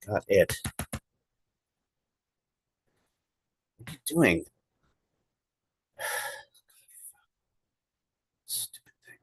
Not it. What are you doing? Stupid thing.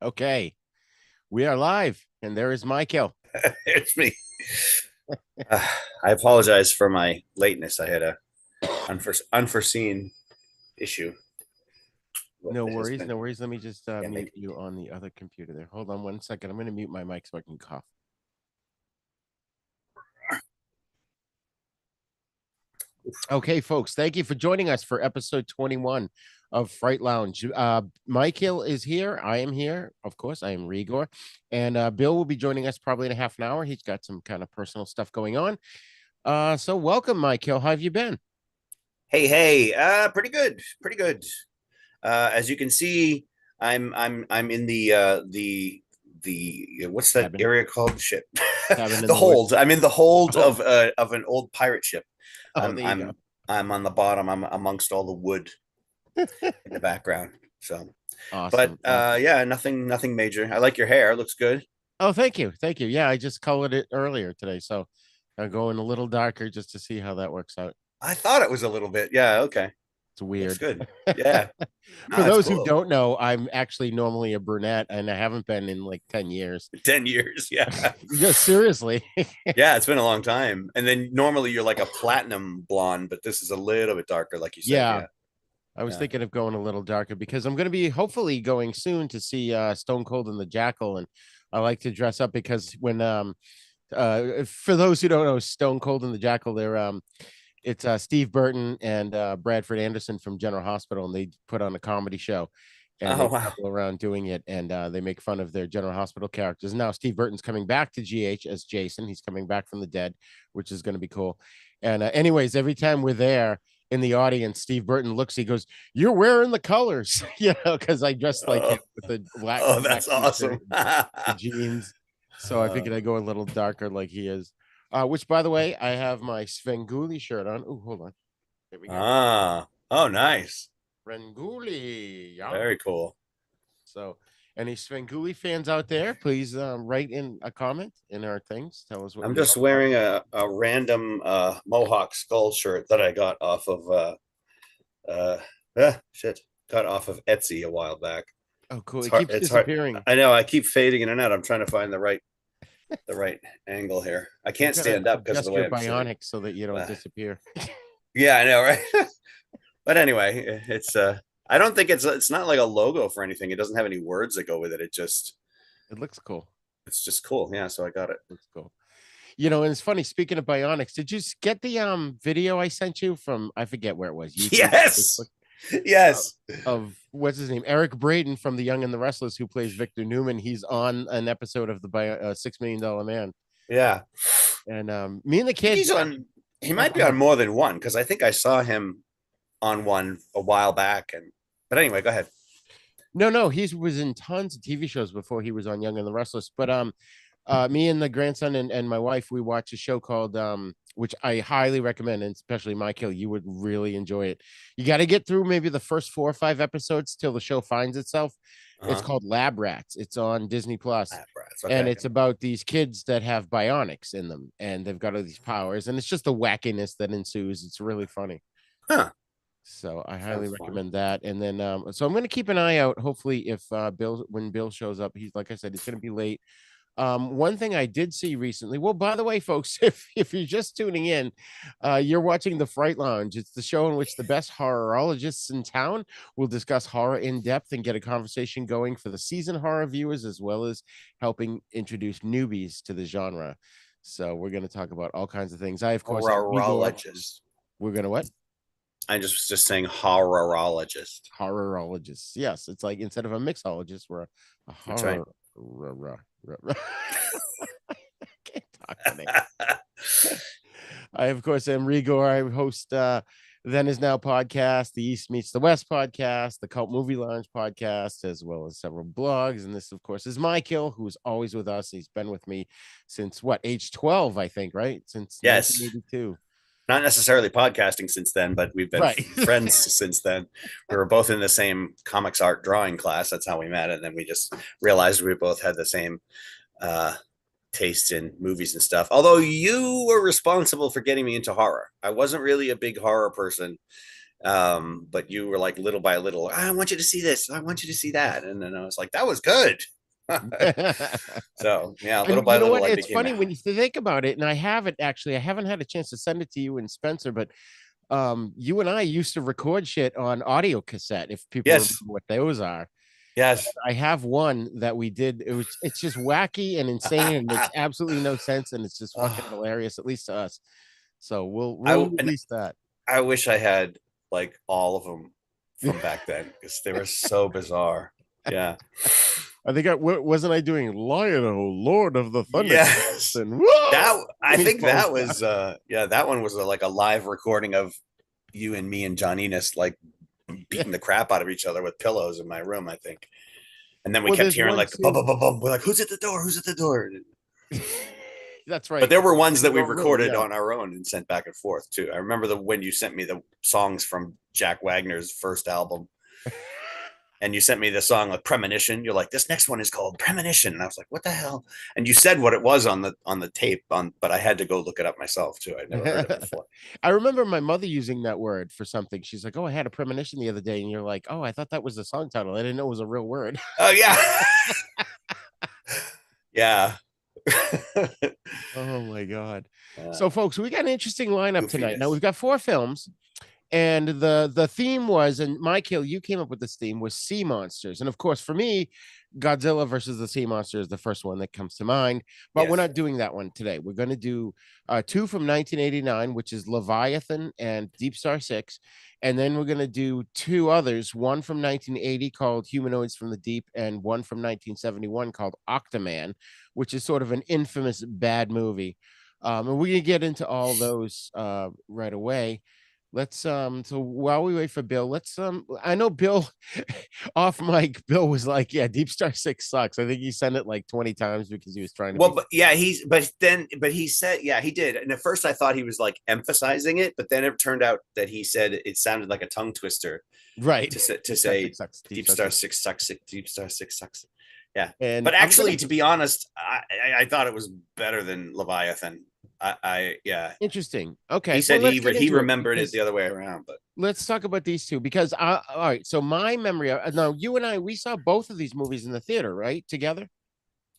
Okay, we are live, and there is Michael. It's me. Uh, I apologize for my lateness. I had a unforeseen issue. What No has worries, been? no worries. Let me just Yeah, mute maybe. you on the other computer there. Hold on one second. I'm going to mute my mic so I can cough. Okay, folks, thank you for joining us for episode 21 of Fright Lounge. Michael is here. I am here. Of course, I am Rigor. And Bill will be joining us probably in a half an hour. He's got some kind of personal stuff going on. So welcome, Michael. How have you been? Hey. Pretty good. Pretty good. As you can see, I'm in the what's that Cabin, area called? Shit. cabin in The the hold. woods. I'm in the hold Oh, of an old pirate ship. oh, I'm there you go. I'm I'm on the bottom. I'm amongst all the wood in the background. So, but Awesome, awesome. yeah, nothing major. I like your hair. It looks good. Oh, thank you. Thank you. Yeah, I just colored it earlier today. So I'm going a little darker just to see how that works out. I thought it was a little bit. Yeah, okay. It's Looks weird. good. Yeah. No, For that's those who cool. don't know, I'm actually normally a brunette and I haven't been in like 10 years. 10 years. Yeah. No, seriously. Yeah, it's been a long time. And then normally you're like a platinum blonde, but this is a little bit darker, like you said. Yeah, Yeah. I was Yeah. thinking of going a little darker because I'm going to be hopefully going soon to see Stone Cold and the Jackal. And I like to dress up because when for those who don't know, Stone Cold and the Jackal, it's Steve Burton and Bradford Anderson from General Hospital, and they put on a comedy show. and Oh they wow. travel around doing it, and they make fun of their General Hospital characters. Now Steve Burton's coming back to GH as Jason. He's coming back from the dead, which is going to be cool. And anyways, every time we're there in the audience, Steve Burton looks, he goes, "You're wearing the colors," because I dressed like him Oh, with the black that's t-shirt awesome. and the jeans. So I Uh, figured I'd go a little darker like he is. Which, by the way, I have my Svengoolie shirt on. Oh, hold on. Here we go. oh, nice. Svengoolie. Yeah. Very cool. So, any Svengoolie fans out there, please write in a comment in our things. Tell us what I'm you just wearing a random Mohawk skull shirt that I got off of uh shit. Got off of Etsy a while back. Oh, cool. It's It hard. keeps It's hard. disappearing. I know. I keep fading in and out. I'm trying to find the right angle here. I You can't gotta stand up because of the adjust way your I'm sitting. bionics so that you don't Uh, disappear. yeah, I know, right? But anyway, it's I don't think it's not like a logo for anything. It doesn't have any words that go with it. It looks cool. It's just cool. Yeah, so I got it. Looks cool. You know, and it's funny. Speaking of bionics, did you get the video I sent you from? I forget where it was. YouTube, Yes. Facebook, Yes. of what's his name, Eric Braeden from The Young and the Restless, who plays Victor Newman. He's on an episode of the $6 Million Man, Yeah. and me and the I think kids. he's on he Oh, might go be on ahead. more than one because I think I saw him on one a while back and but anyway, go ahead. No, he was in tons of TV shows before he was on Young and the Restless. But me and the grandson and my wife, we watch a show called which I highly recommend, and especially Michael, you would really enjoy it. You got to get through maybe the first 4 or 5 episodes till the show finds itself. It's Uh-huh. called Lab Rats. It's on Disney Plus, Lab rats. and Okay. it's about these kids that have bionics in them, and they've got all these powers, and it's just the wackiness that ensues. It's really funny. Huh. So I highly Sounds fun. recommend that. And then so I'm gonna keep an eye out. Hopefully, if when Bill shows up, he's like I said, he's gonna be late. One thing I did see recently. Well, by the way, folks, if you're just tuning in, you're watching the Fright Lounge. It's the show in which the best horrorologists in town will discuss horror in depth and get a conversation going for the seasoned horror viewers, as well as helping introduce newbies to the genre. So we're going to talk about all kinds of things. I, of course, have Igor. Horologist. We're gonna what? I just was just saying horologist. Horrorologists. Yes, it's like instead of a mixologist, we're a That's right. horror. Can't talk today. I, of course, am Rigor. I host Then Is Now podcast, the East Meets the West podcast, the Cult Movie Lounge podcast, as well as several blogs. And this, of course, is Michael, who's always with us. He's been with me since what, age 12, I think, right? Since Yes. 1982. Not necessarily podcasting since then, but we've been Right. friends since then. We were both in the same comics art drawing class. That's how we met. And then we just realized we both had the same taste in movies and stuff. Although you were responsible for getting me into horror. I wasn't really a big horror person. But you were like little by little, I want you to see this. I want you to see that. And then I was like, that was good. So yeah, little And by you know little, what? I It's became funny when you think about it, and I haven't actually, I haven't had a chance to send it to you and Spencer, but you and I used to record shit on audio cassette, if people yes, remember what those are. yes. I have one that we did. It's just wacky and insane and makes absolutely no sense, and it's just fucking hilarious, at least to us. So we'll release that. I wish I had like all of them from back then because they were so bizarre. Yeah. I think wasn't I doing Lion, oh Lord of the Thunder? Yes. And I think that was that one was like a live recording of you and me and John Enos like beating the crap out of each other with pillows in my room, I think. And then we kept hearing like bum, bum, bum, bum. We're like, who's at the door? Who's at the door? That's right. But there were ones that we recorded on our own and sent back and forth too. I remember when you sent me the songs from Jack Wagner's first album. And you sent me the song like Premonition. You're like, this next one is called Premonition. And I was like, what the hell? And you said what it was on the tape, but I had to go look it up myself too. I'd never heard it before. I remember my mother using that word for something. She's like, oh, I had a premonition the other day. And you're like, oh, I thought that was the song title. I didn't know it was a real word. Oh yeah. Yeah. Oh my God. So folks, we got an interesting lineup tonight. Now we've got 4 films. And the theme was, and Michael, you came up with this theme, was sea monsters. And of course, for me, Godzilla versus the Sea Monster is the first one that comes to mind, but we're Yes. not doing that one today. We're going to do two from 1989, which is Leviathan and Deep Star Six, and then we're going to do two others, one from 1980 called Humanoids from the Deep, and one from 1971 called Octoman, which is sort of an infamous bad movie. And we can get into all those right away. Let's so while we wait for Bill, let's I know Bill off mic, Bill was like, yeah, Deep Star Six sucks. I think he sent it like 20 times because he was trying to Well, be but yeah, but he said, yeah, he did. And at first I thought he was like emphasizing it, but then it turned out that he said it sounded like a tongue twister right. to Deep Star say Six sucks. Deep Deep Star Star Six. Six sucks. Deep Star Six sucks. Yeah. And But I'm actually, gonna to be honest, I thought it was better than Leviathan. Yeah. interesting. He Okay. Well, said let's get he into it remembered it because the other way around, but let's talk about these two because all right. So my memory now you and I we saw both of these movies in the theater, right? Together.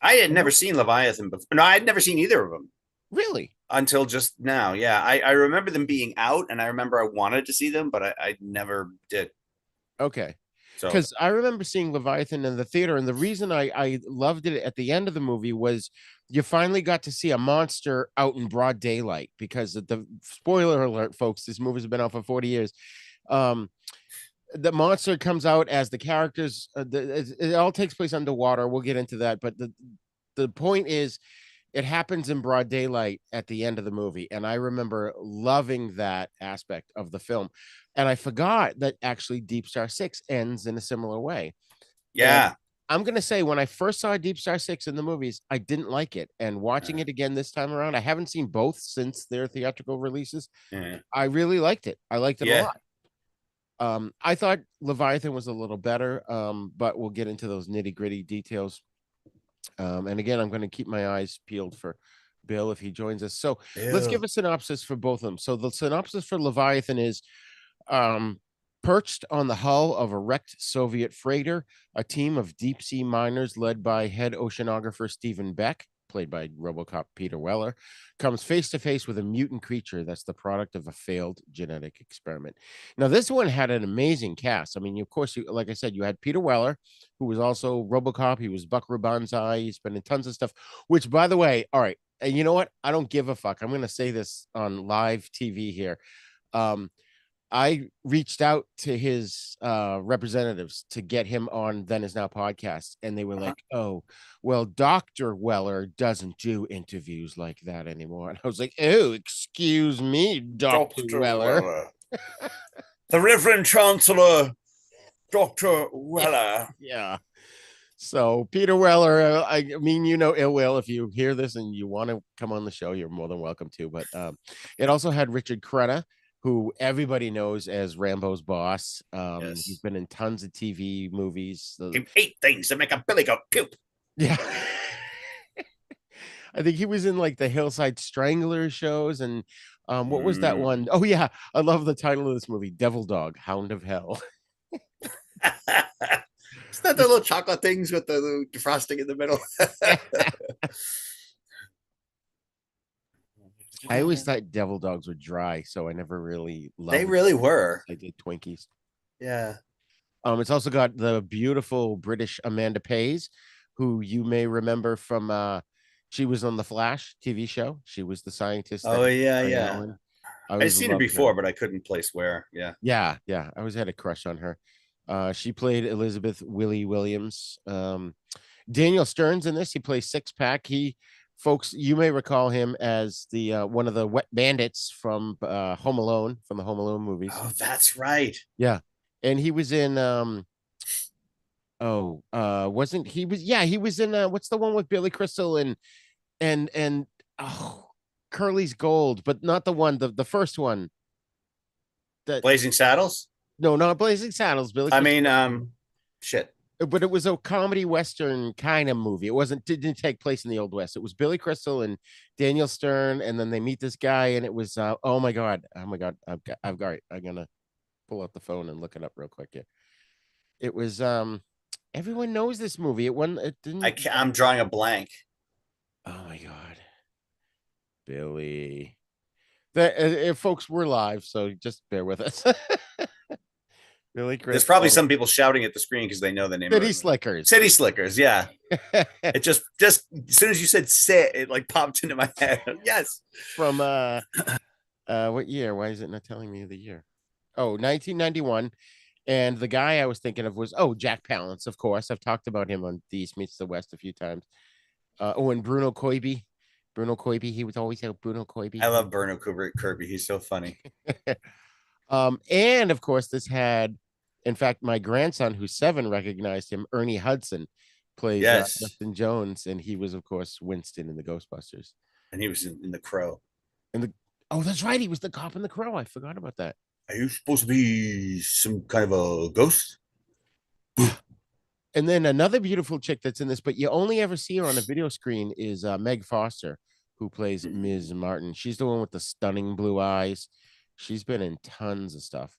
I had never seen Leviathan before. No, I had never seen either of them Really? until just now. Yeah, I remember them being out, and I remember I wanted to see them, but I never did. Okay. So Because I remember seeing Leviathan in the theater, and the reason I loved it at the end of the movie was you finally got to see a monster out in broad daylight. Because the spoiler alert, folks, this movie's been out for 40 years. Um, the monster comes out as the characters. It all takes place underwater. We'll get into that, but the point is it happens in broad daylight at the end of the movie, and I remember loving that aspect of the film. And I forgot that actually Deep Star Six ends in a similar way. And yeah, I'm gonna say when I first saw Deep Star Six in the movies, I didn't like it. And watching it again this time around, I haven't seen both since their theatrical releases. yeah, I really liked it. I liked it a yeah. lot. I thought Leviathan was a little better, but we'll get into those nitty gritty details. And again, I'm going to keep my eyes peeled for Bill if he joins us. So let's Ew. give a synopsis for both of them. So the synopsis for Leviathan is um, perched on the hull of a wrecked Soviet freighter, a team of deep sea miners led by head oceanographer Stephen Beck, played by Robocop Peter Weller, comes face to face with a mutant creature that's the product of a failed genetic experiment. Now, this one had an amazing cast. I mean, of course, like I said, you had Peter Weller, who was also Robocop. He was Buckaroo Banzai. He's been in tons of stuff, which, by the way, all right. And you know what? I don't give a fuck. I'm going to say this on live TV here. Um, I reached out to his representatives to get him on Then Is Now podcast, and they were Uh-huh. like, "Oh, well, Dr. Weller doesn't do interviews like that anymore." And I was like, "Oh, excuse me, Dr. Dr. Weller." Weller. The Reverend Chancellor, Dr. Weller. Yeah. So Peter Weller, I mean, you know, ill will. If you hear this and you want to come on the show, you're more than welcome to. But it also had Richard Crenna, who everybody knows as Rambo's boss. He's Yes. been in tons of TV movies. Do 8 things to make a billy goat puke. Yeah. I think he was in like the Hillside Strangler shows. And what was that Mm. one? Oh, yeah. I love the title of this movie, Devil Dog, Hound of Hell. It's not the little chocolate things with the frosting in the middle. I always thought Devil Dogs were dry, so I never really They loved really were. I did Twinkies. Yeah. It's also got the beautiful British Amanda Pays, who you may remember from she was on the Flash TV show. She was the scientist that Oh had yeah, Barry yeah. Allen. I I've always seen her loved her. before, but I couldn't place where. Yeah. Yeah, yeah. I always had a crush on her. She played Elizabeth Willie Williams. Daniel Stern's in this. He plays Six Pack. Folks, you may recall him as the one of the wet bandits from Home Alone, from the Home Alone movies. Oh, that's right. Yeah. And he was in wasn't he was yeah, he was in what's the one with Billy Crystal and oh, Curly's Gold, but not the one, the first one. That Blazing Saddles. No, not Blazing Saddles, Billy I Crystal. mean, shit. But it was a comedy western kind of movie. Didn't take place in the Old West. It was Billy Crystal and Daniel Stern, and then they meet this guy, and it was oh my god, I've got it. I'm gonna pull out the phone and look it up real quick here. It was everyone knows this movie. It didn't. I'm drawing a blank. Oh my god, Billy. That folks, we're live, so just bear with us. Billy There's probably Crystal. some people shouting at the screen because they know the name of City it. Slickers. City Slickers, yeah. It just as soon as you said sit, it like popped into my head. Yes. From what year? Why is it not telling me the year? Oh, 1991. And the guy I was thinking of was, Jack Palance, of course. I've talked about him on The East Meets the West a few times. And Bruno Koibe. Bruno Koibe, he was always out Bruno Koibe. I love Bruno Kirby. He's so funny. And of course, this had, in fact, my grandson, who's 7, recognized him. Ernie Hudson plays Yes. Justin Jones, and he was, of course, Winston in the Ghostbusters. And he was in The Crow. And that's right, he was the cop in The Crow. I forgot about that. Are you supposed to be some kind of a ghost? And then another beautiful chick that's in this, but you only ever see her on a video screen, is Meg Foster, who plays Ms. Martin. She's the one with the stunning blue eyes. She's been in tons of stuff.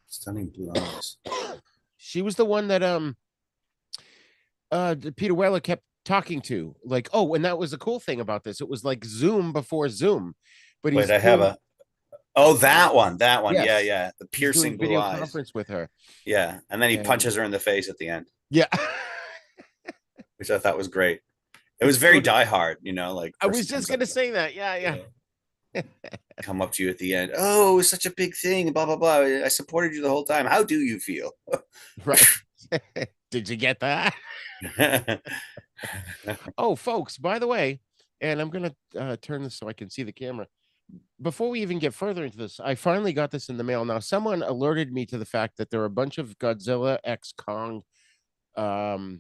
Stunning blue eyes. She was the one that Peter Weller kept talking to. Like, and that was the cool thing about this. It was like Zoom before Zoom. But Wait, I have a. Oh, that one. That one. Yes. Yeah. The piercing blue video eyes. Conference with her. Yeah. And then he punches her in the face at the end. Yeah. Which I thought was great. It was very Die Hard, like. I was just going to say that. Yeah. Come up to you at the end. Oh, it was such a big thing. Blah, blah, blah. I supported you the whole time. How do you feel? Right. Did you get that? Oh, folks, by the way, and I'm going to turn this so I can see the camera. Before we even get further into this, I finally got this in the mail. Now, someone alerted me to the fact that there are a bunch of Godzilla X Kong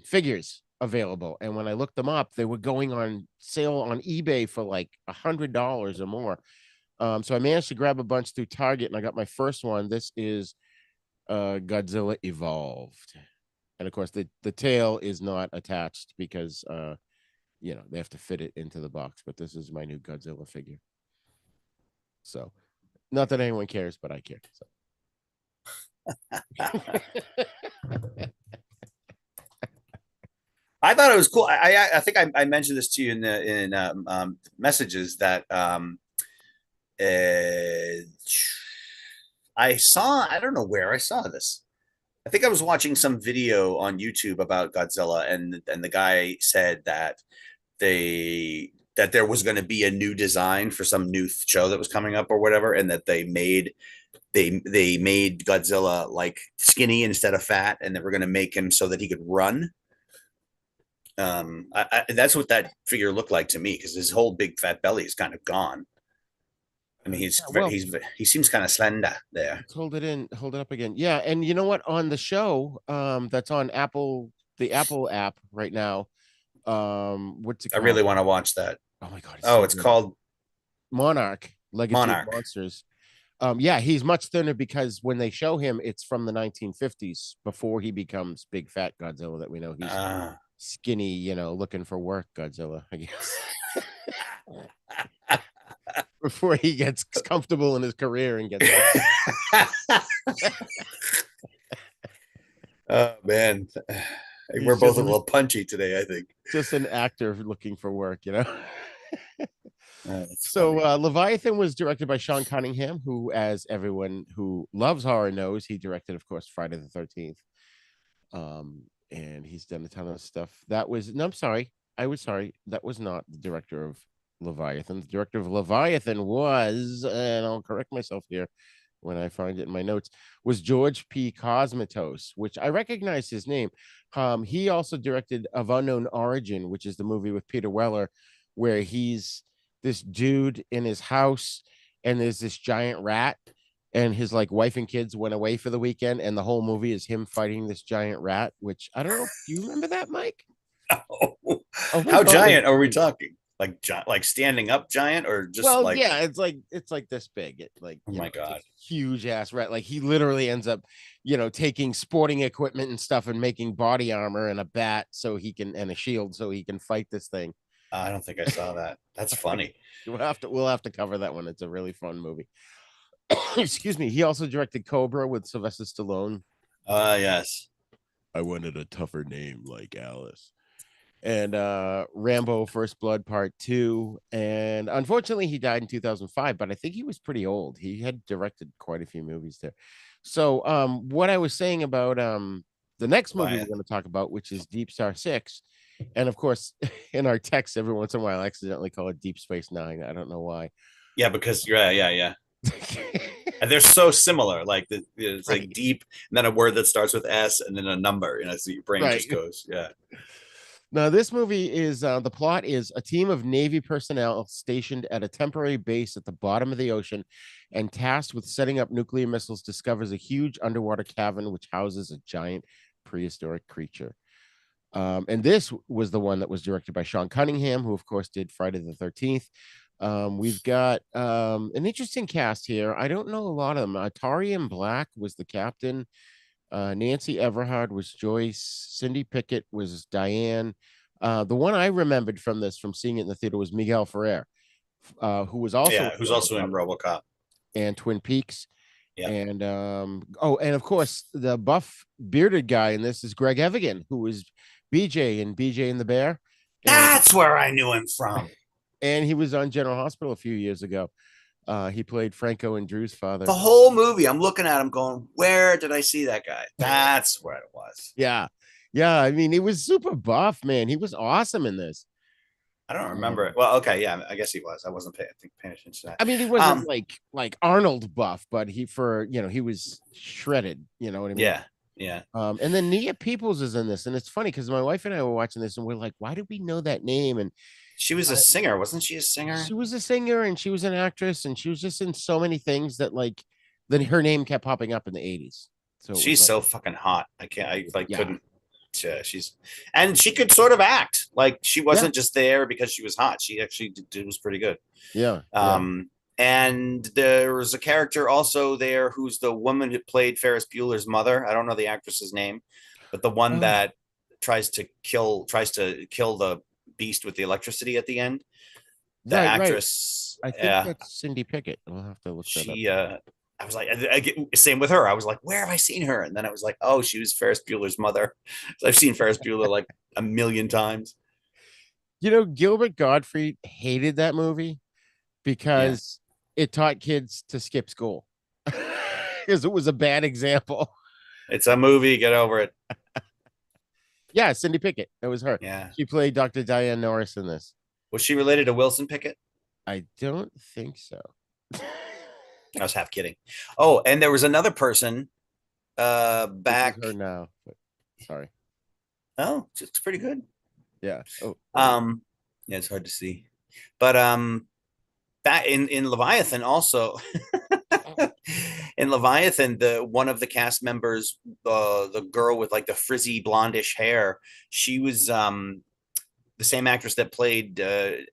figures available. And when I looked them up, they were going on sale on eBay for like $100 or more. So I managed to grab a bunch through Target, and I got my first one. This is Godzilla Evolved. And of course, the tail is not attached because, they have to fit it into the box. But this is my new Godzilla figure. So, not that anyone cares, but I care. So. I thought it was cool. I think I mentioned this to you in messages that I don't know where I saw this. I think I was watching some video on YouTube about Godzilla, and the guy said that there was going to be a new design for some new show that was coming up or whatever, and that they made Godzilla like skinny instead of fat, and they were going to make him so that he could run. That's what that figure looked like to me, because his whole big fat belly is kind of gone. I mean, he seems kind of slender there. Let's hold it up again. Yeah, and you know what? On the show, that's on the Apple app right now. What's it called? I really want to watch that. Oh my god! It's called Monarch Legacy of Monsters. Yeah, he's much thinner because when they show him, it's from the 1950s, before he becomes big fat Godzilla that we know. He's skinny, looking for work Godzilla, I guess. Before he gets comfortable in his career and gets oh man, we're both a little punchy today, I think. Just an actor looking for work. So Leviathan was directed by Sean Cunningham, who, as everyone who loves horror knows, he directed, of course, Friday the 13th. And he's done a ton of stuff. I was sorry. That was not the director of Leviathan. The director of Leviathan was, and I'll correct myself here when I find it in my notes, was George P. Cosmatos, which I recognize his name. He also directed Of Unknown Origin, which is the movie with Peter Weller, where he's this dude in his house and there's this giant rat, and his wife and kids went away for the weekend, and the whole movie is him fighting this giant rat, which I don't know. Do you remember that, Mike? Oh, how giant are we talking? Like standing up giant, or just yeah, it's like this big. Oh my god, huge ass rat. Like, he literally ends up, taking sporting equipment and stuff and making body armor and a bat and a shield so he can fight this thing. I don't think I saw that. That's funny. We'll have to cover that one. It's a really fun movie. Excuse me. He also directed Cobra with Sylvester Stallone. Yes. I wanted a tougher name like Alice. and Rambo First Blood Part 2. And unfortunately, he died in 2005, but I think he was pretty old. He had directed quite a few movies there. So, what I was saying about the next movie we're Why? going to talk about, which is Deep Star 6. And of course, in our text, every once in a while, I accidentally call it Deep Space Nine. I don't know why. Yeah, because yeah. And they're so similar. Like it's like Right, deep, and then a word that starts with S, and then a number. So your brain just right. goes, yeah, Now, this movie is the plot is a team of Navy personnel stationed at a temporary base at the bottom of the ocean and tasked with setting up nuclear missiles discovers a huge underwater cavern which houses a giant prehistoric creature. And this was the one that was directed by Sean Cunningham, who, of course, did Friday the 13th. We've got an interesting cast here. I don't know a lot of them. Tarian Black was the captain. Nancy Everhard was Joyce. Cindy Pickett was Diane. The one I remembered from this, from seeing it in the theater, was Miguel Ferrer, who was also yeah. in Who's also RoboCop in RoboCop? and Twin Peaks. Yeah, And oh, and of course, the buff bearded guy in this is Greg Evigan, who was BJ in BJ and the Bear, and that's where I knew him from. he was on General Hospital a few years ago. He played Franco and Drew's The father. whole movie, I'm looking at him, going, "Where did I see that guy?" That's where it was. Yeah, yeah. I mean, he was super buff, man. He was awesome in this. I don't remember it. Um, well, okay, yeah, I guess he was. I wasn't paying attention to that. I mean, he wasn't like Arnold buff, but he was shredded. You know what I mean? Yeah, yeah. And then Nia Peoples is in this, and it's funny because my wife and I were watching this, and we're like, "Why did we know that name?" And She was a I, singer, wasn't she? A singer? she was a singer, and she was an actress, and she was just in so many things that like then her name kept popping up in the '80s. So it was She's like, so fucking hot. I can't. I like yeah, couldn't. She's and she could sort of act like she yeah, wasn't just there because she was hot. She actually was pretty good. yeah, yeah. Um, and there was a character also there who's the woman who played Ferris Bueller's mother. I don't know the actress's name, but the one Oh, that tries to kill the beast with the electricity at the end. The right, right. actress, I think yeah, that's Cindy Pickett. We'll have to look that up. she I was like, I get same with her. I was like, where have I seen her? And then I was like, oh, she was Ferris Bueller's mother. So I've seen Ferris Bueller like a million times. You know, Gilbert Gottfried hated that movie Yeah, because it taught kids to skip school because it was a bad example. it's a movie. Get over it. Yeah, Cindy Pickett. That was her. Yeah. She played Dr. Diane Norris in this. Was she related to Wilson Pickett? I don't think so. I was half kidding. Oh, and there was another person This is back. her now. But sorry. Oh, it's pretty good. Yeah. Oh, Yeah, it's hard to see. But that in Leviathan also in Leviathan, the one of the cast members, the girl with like the frizzy blondish hair, she was the same actress that played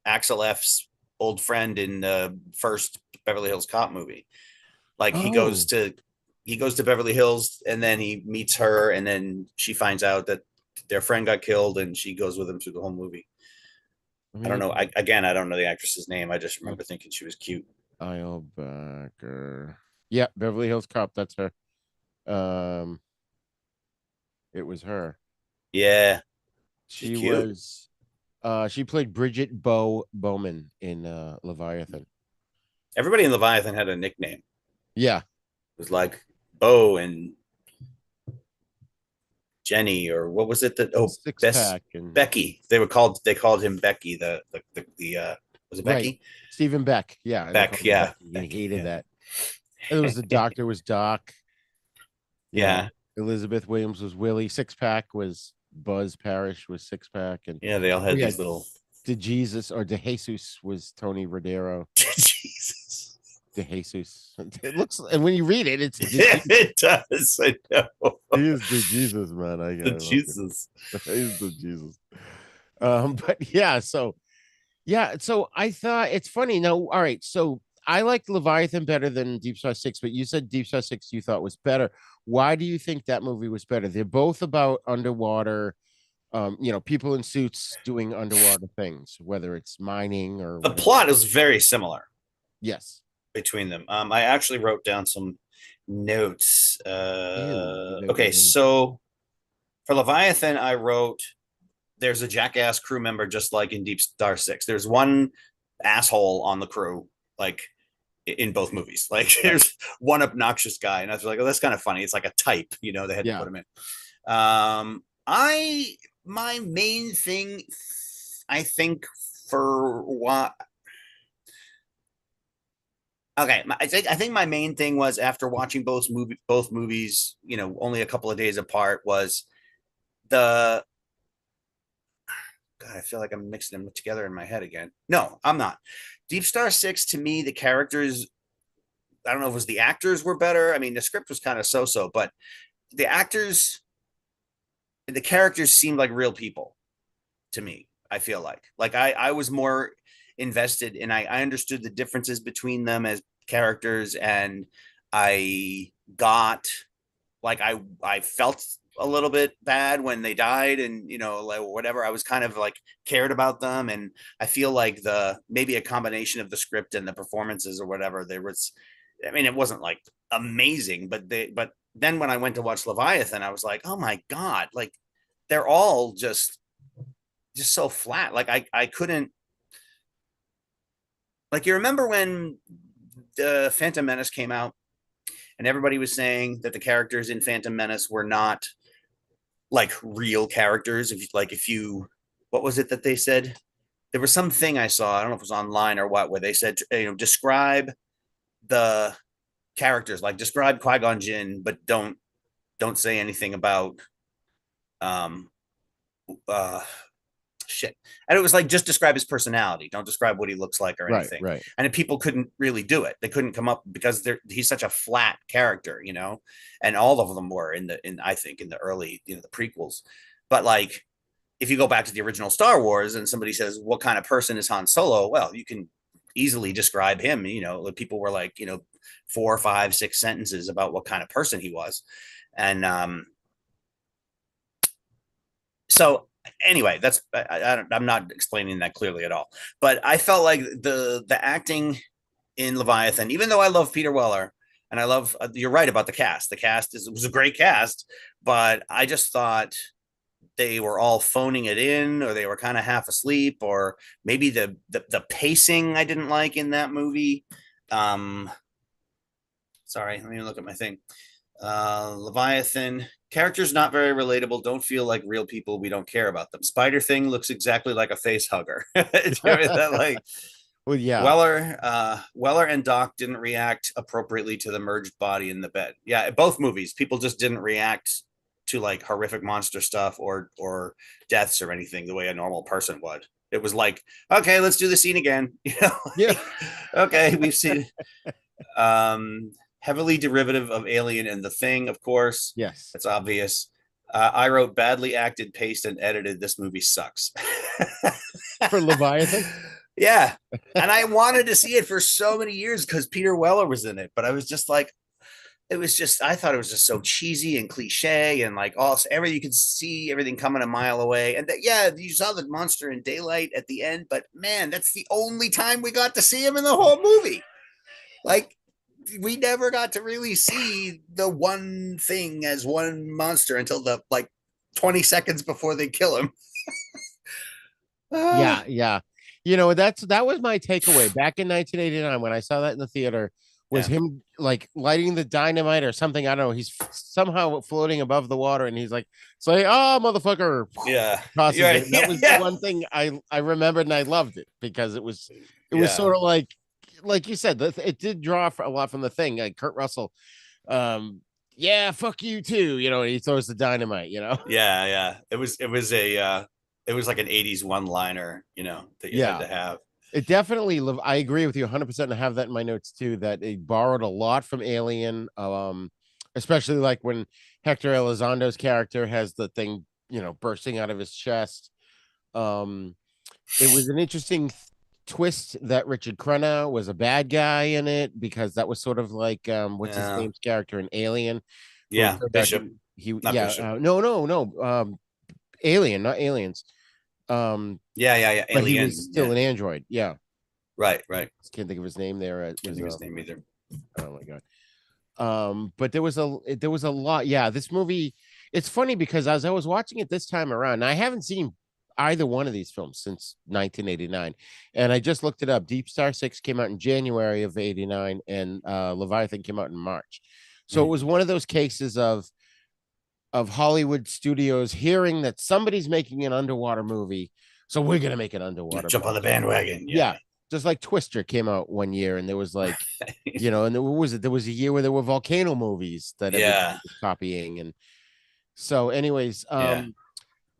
Axel F's old friend in the first Beverly Hills Cop movie. Like oh. he goes to Beverly Hills and then he meets her and then she finds out that their friend got killed and she goes with him through the whole movie. Let I me don't look know. at I don't know the actress's name. I just remember thinking she was cute. Isle Backer. Yeah, Beverly Hills Cop. That's her. Um, it was her. Yeah, she's She cute. was she played Bridget Bowman in Leviathan. Everybody in Leviathan had a nickname. It Yeah, was like Bo and Jenny, or what was it that? Oh, six Bess pack and Becky. They called him Becky. The was it right. Becky? Stephen Beck. Yeah, they Beck, called him yeah, Becky. He Becky, hated yeah, that. And there was the doctor was Doc. You know, yeah, Elizabeth Williams was Willie. Six pack was Buzz Parrish was six pack, and yeah. They all we had had these little. De Jesus or De Jesus was Tony Rodero. Jesus, De Jesus. It looks, and when you read it, it's De yeah, Jesus. it does. I know. He is the Jesus, man. I The got it. Jesus. He's the Jesus. But yeah, so I thought it's funny. Now, all right, so I liked Leviathan better than Deep Star Six, but you said Deep Star Six you thought was better. Why do you think that movie was better? They're both about underwater, people in suits doing underwater things, whether it's mining or The whatever. plot is very similar Yes. between them. I actually wrote down some notes. Ew, they were Okay, in. so for Leviathan, I wrote there's a jackass crew member just like in Deep Star Six. There's one asshole on the crew, like in both movies. Like Right. there's one obnoxious guy, and I was like, oh, that's kind of funny. It's like a type, they had to Yeah. put him in. I my main thing, I think for what. Okay, I think my main thing was after watching both movies, only a couple of days apart, was the God, I feel like I'm mixing them together in my head again. No, I'm not. Deep Star Six, to me, the characters, I don't know if it was the actors were better. I mean, the script was kind of so, but the actors, the characters seemed like real people to me. I feel like I was more invested, and I understood the differences between them as characters, and I got I felt a little bit bad when they died, and like whatever, I was kind of like cared about them. And I feel like the maybe a combination of the script and the performances or whatever, there was, I mean, it wasn't like amazing, but then when I went to watch Leviathan, I was like, oh my god, like they're all just so flat. Like I couldn't, like, you remember when the Phantom Menace came out and everybody was saying that the characters in Phantom Menace were not like real characters. If you what was it that they said? There was something I saw, I don't know if it was online or what, where they said, describe the characters, like describe Qui-Gon Jinn, but don't say anything about um uh shit. And it was like, just describe his personality. Don't describe what he looks like or Right. anything. Right. And people couldn't really do it. They couldn't come up because he's such a flat character, and all of them were I think in the early, the prequels. But like, if you go back to the original Star Wars and somebody says, what kind of person is Han Solo? Well, you can easily describe him. People were like, 4, 5, 6 sentences about what kind of person he was. And so anyway, I'm not explaining that clearly at all, but I felt like the acting in Leviathan, even though I love Peter Weller and I love, you're right about the cast. The cast was a great cast, but I just thought they were all phoning it in, or they were kind of half asleep, or maybe the pacing I didn't like in that movie. Um, Sorry, let me look at my thing. Leviathan, characters not very relatable, don't feel like real people, we don't care about them. Spider Thing looks exactly like a face hugger. That, like, Well, yeah. Weller and Doc didn't react appropriately to the merged body in the bed. Yeah, both movies, people just didn't react to like horrific monster stuff or deaths or anything the way a normal person would. It was like, okay, let's do the scene again. Yeah. Okay, we've seen heavily derivative of Alien and The Thing, of course. Yes. That's obvious. I wrote badly acted, paced, and edited. This movie sucks. For Leviathan. Yeah. And I wanted to see it for so many years because Peter Weller was in it, but I was just like, I thought it was just so cheesy and cliche, and like you could see everything coming a mile away. And that, yeah, you saw the monster in daylight at the end, but man, that's the only time we got to see him in the whole movie. Like, we never got to really see the one thing as one monster until the like 20 seconds before they kill him. Yeah. Yeah. That was my takeaway back in 1989 when I saw that in the theater, was Yeah. him like lighting the dynamite or something. I don't know. He's somehow floating above the water, and he's like, say, oh, motherfucker. Yeah. Tosses Right. it. And that was the one thing I remembered, and I loved it because it was sort of like you said, it did draw a lot from The Thing, like Kurt Russell. Yeah, fuck you too. He throws the dynamite. Yeah. It was like an 80s one liner, that you had Yeah. to have. It definitely I agree with you 100%. I have that in my notes too, that it borrowed a lot from Alien. Especially like when Hector Elizondo's character has the thing, bursting out of his chest. It was an interesting twist that Richard Crenna was a bad guy in it, because that was sort of like what's his name's character in Alien. Yeah, Bishop. Not Yeah, Bishop. no, Alien, not Aliens. Yeah. But he Alien. was still an android. Yeah. Right. Can't think of his name there. It Can't was think of his name either. oh my god. But there was a lot. Yeah, this movie, it's funny because as I was watching it this time around, I haven't seen either one of these films since 1989. And I just looked it up. Deep Star 6 came out in January of 89, and Leviathan came out in March. So it Mm. was one of those cases of Hollywood studios hearing that somebody's making an underwater movie, so we're gonna make an underwater Jump on movie. the bandwagon. Yeah, Yeah. just like Twister came out one year, and there was like, and what was it? There was a year where there were volcano movies that everybody Yeah. was copying, and so, anyways, Yeah.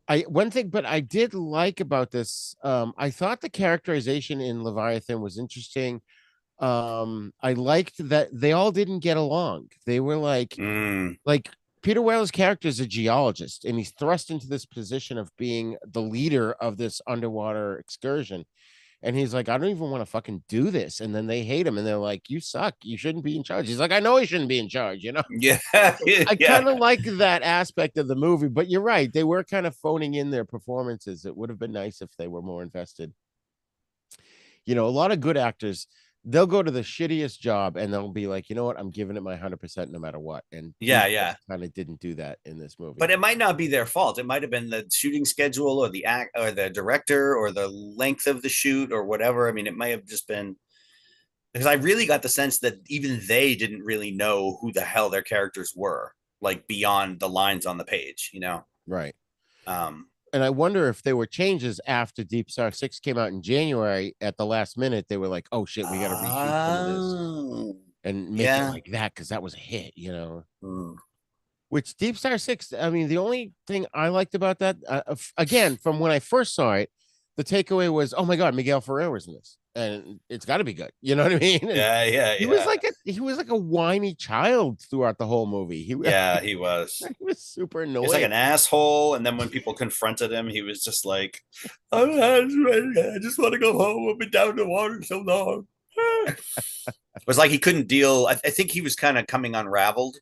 I one thing, but I did like about this, I thought the characterization in Leviathan was interesting. I liked that they all didn't get along. They were Mm. like Peter Weir's character is a geologist, and he's thrust into this position of being the leader of this underwater excursion. And he's like, I don't even want to fucking do this. And then they hate him, and they're like, you suck. You shouldn't be in charge. He's like, I know he shouldn't be in charge. Yeah. I Yeah. kind of like that aspect of the movie, but you're right. They were kind of phoning in their performances. It would have been nice if they were more invested. A lot of good actors, they'll go to the shittiest job and they'll be like, you know what, I'm giving it my 100% no matter what. And Yeah. Yeah. kind of didn't do that in this movie. But it might not be their fault. It might have been the shooting schedule or the act or the director or the length of the shoot or whatever. I mean, it might have just been because I really got the sense that even they didn't really know who the hell their characters were, like beyond the lines on the page. Right. Um, And I wonder if there were changes after Deep Star 6 came out in January. At the last minute, they were like, oh shit, we got to reshoot some of this and make it yeah. like that because that was a hit. Mm. Which Deep Star 6, I mean, the only thing I liked about that, again, from when I first saw it, the takeaway was, oh my God, Miguel Ferrer was in this. And it's got to be good. You know what I mean? And Yeah. Yeah. he Yeah. was like a whiny child throughout the whole movie. Yeah. He was. He was super He was like annoying. an asshole. And then when people confronted him, he was just like, I just want to go home. I've been down in the water so long. It was like he couldn't deal. I think he was kind of coming unraveled.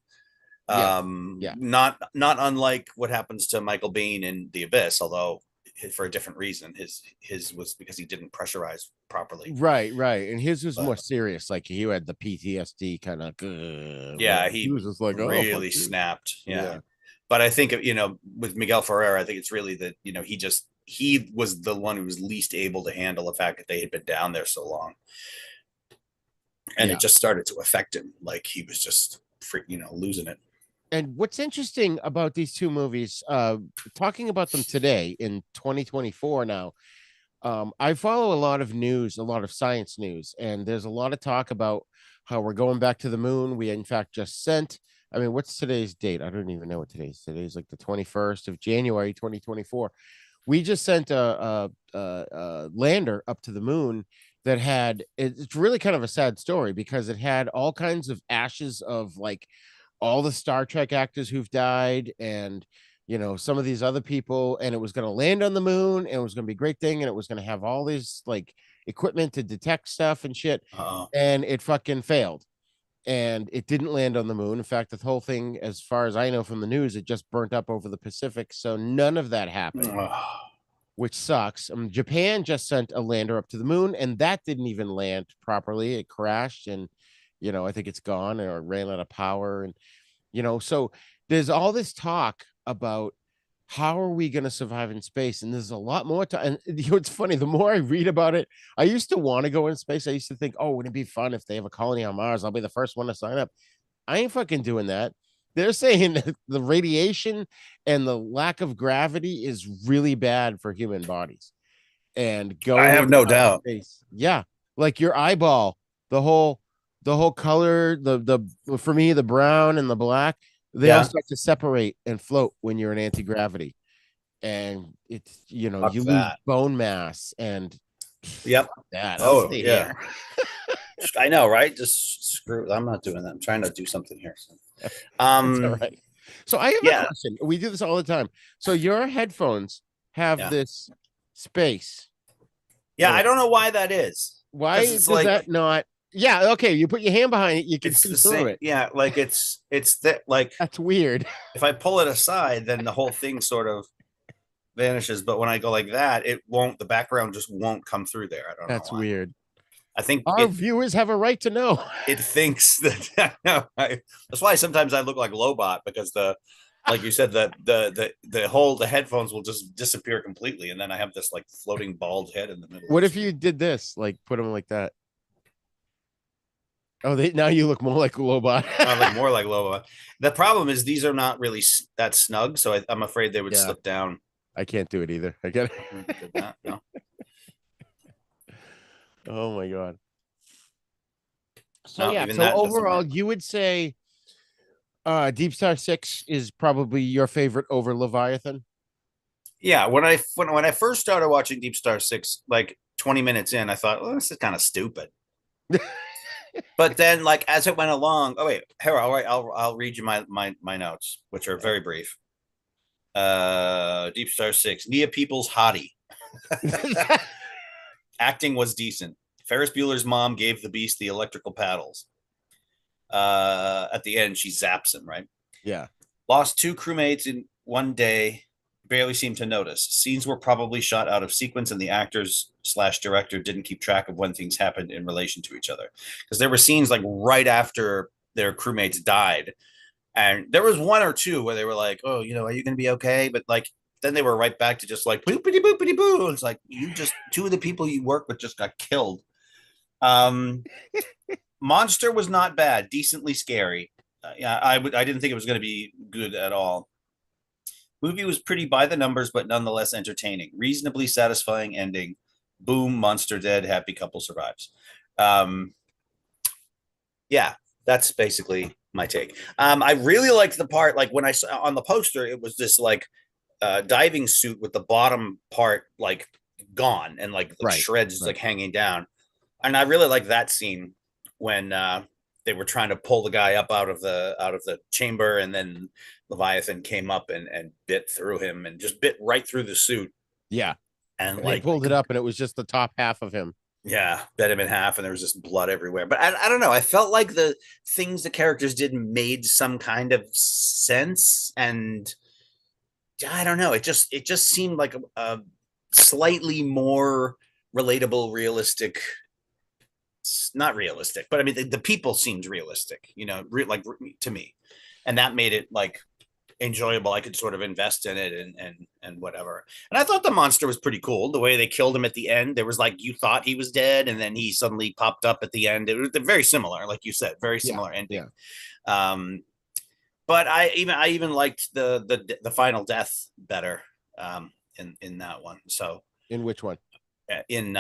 Yeah. Yeah. Not unlike what happens to Michael Biehn in The Abyss, although for a different reason. His was because he didn't pressurize properly. Right. And his was But more serious. Like he had the PTSD kind of. yeah, He was just like, really snapped. Yeah. But I think with Miguel Ferrer, I think it's really that he was the one who was least able to handle the fact that they had been down there so long, and it just started to affect him. Like he was just losing it. And what's interesting about these two movies, talking about them today in 2024 now, I follow a lot of news, a lot of science news, and there's a lot of talk about how we're going back to the moon. We, in fact, just sent, I mean, what's today's date? I don't even know what today's like the 21st of January, 2024. We just sent a lander up to the moon that had, it's really kind of a sad story because it had all kinds of ashes of like all the Star Trek actors who've died and some of these other people, and it was going to land on the moon and it was going to be a great thing and it was going to have all this like equipment to detect stuff and shit. And it fucking failed and it didn't land on the moon. In fact, the whole thing, as far as I know from the news, it just burnt up over the Pacific, so none of that happened. Which sucks. Japan just sent a lander up to the moon and that didn't even land properly. It crashed and I think it's gone or ran out of power. And, so there's all this talk about how are we going to survive in space? And there's a lot more time. And it's funny, the more I read about it, I used to want to go in space. I used to think, oh, wouldn't it be fun if they have a colony on Mars? I'll be the first one to sign up. I ain't fucking doing that. They're saying that the radiation and the lack of gravity is really bad for human bodies. And going, I have no doubt. Space, yeah, like your eyeball, the whole color, the for me, the brown and the black, they all start to separate and float when you're in anti-gravity. And it's, you lose bone mass and that. Yeah. I know, right? Just screw. I'm not doing that. I'm trying to do something here. So. All right. So I have a question. We do this all the time. So your headphones have this space. Yeah, I don't know why that is. Why does that not? Yeah, okay. You put your hand behind it, you can see through it. Yeah, like it's that like that's weird. If I pull it aside, then the whole thing sort of vanishes. But when I go like that, it won't. The background just won't come through there. I don't know. That's weird. I think our viewers have a right to know. It thinks that. That's why sometimes I look like Lobot because Like you said, the headphones will just disappear completely, and then I have this like floating bald head in the middle of What the if you screen. did this? Like put them like that. Oh, they now you look more like Lobot. I look more like Lobo. The problem is these are not really that snug, so I'm afraid they would Yeah, slip down. I can't do it either. I get Did that? No. Oh my god. So No, yeah, even so that doesn't overall, work. you would say Deep Star 6 is probably your favorite over Leviathan. Yeah, when I first started watching Deep Star Six, like 20 minutes in, I thought, well, this is kind of stupid. But then, like as it went along, oh wait, here, all right, I'll read you my notes, which are very brief. Deep Star Six, Nia Peoples hottie. Acting was decent. Ferris Bueller's mom gave the beast the electrical paddles. At the end, she zaps him, right? Yeah. Lost two crewmates in one day. Barely seemed to notice. Scenes were probably shot out of sequence, and the actors slash director didn't keep track of when things happened in relation to each other. Because there were scenes like right after their crewmates died, and there was one or two where they were like, "Oh, are you going to be okay?" But like then they were right back to just like boopity boopity boo. It's like you just two of the people you work with just got killed. Um, Monster was not bad, decently scary. Yeah, I didn't think it was going to be good at all. Movie was pretty by the numbers, but nonetheless entertaining. Reasonably satisfying ending. Boom, monster dead, happy couple survives. Um, yeah, that's basically my take. I really liked the part like when I saw on the poster, it was this like diving suit with the bottom part like gone and like Right. shreds Right. like hanging down, and I really like that scene when they were trying to pull the guy up out of the chamber, and then Leviathan came up and bit through him and just bit right through the suit Yeah. and And they like pulled it up and it was just the top half of him. yeah, bit him in half, and there was just blood everywhere. But I don't know. I felt like the things the characters did made some kind of sense, and I don't know. It just seemed like a slightly more relatable, realistic, not realistic, but I mean the people seemed realistic, like to me, and that made it like enjoyable. I could sort of invest in it and whatever. And I thought the monster was pretty cool. The way they killed him at the end, there was like you thought he was dead, and then he suddenly popped up at the end. It was very similar, like you said, very Yeah. similar ending. Yeah. Um, but I even liked the final death better in that one. So In which one? in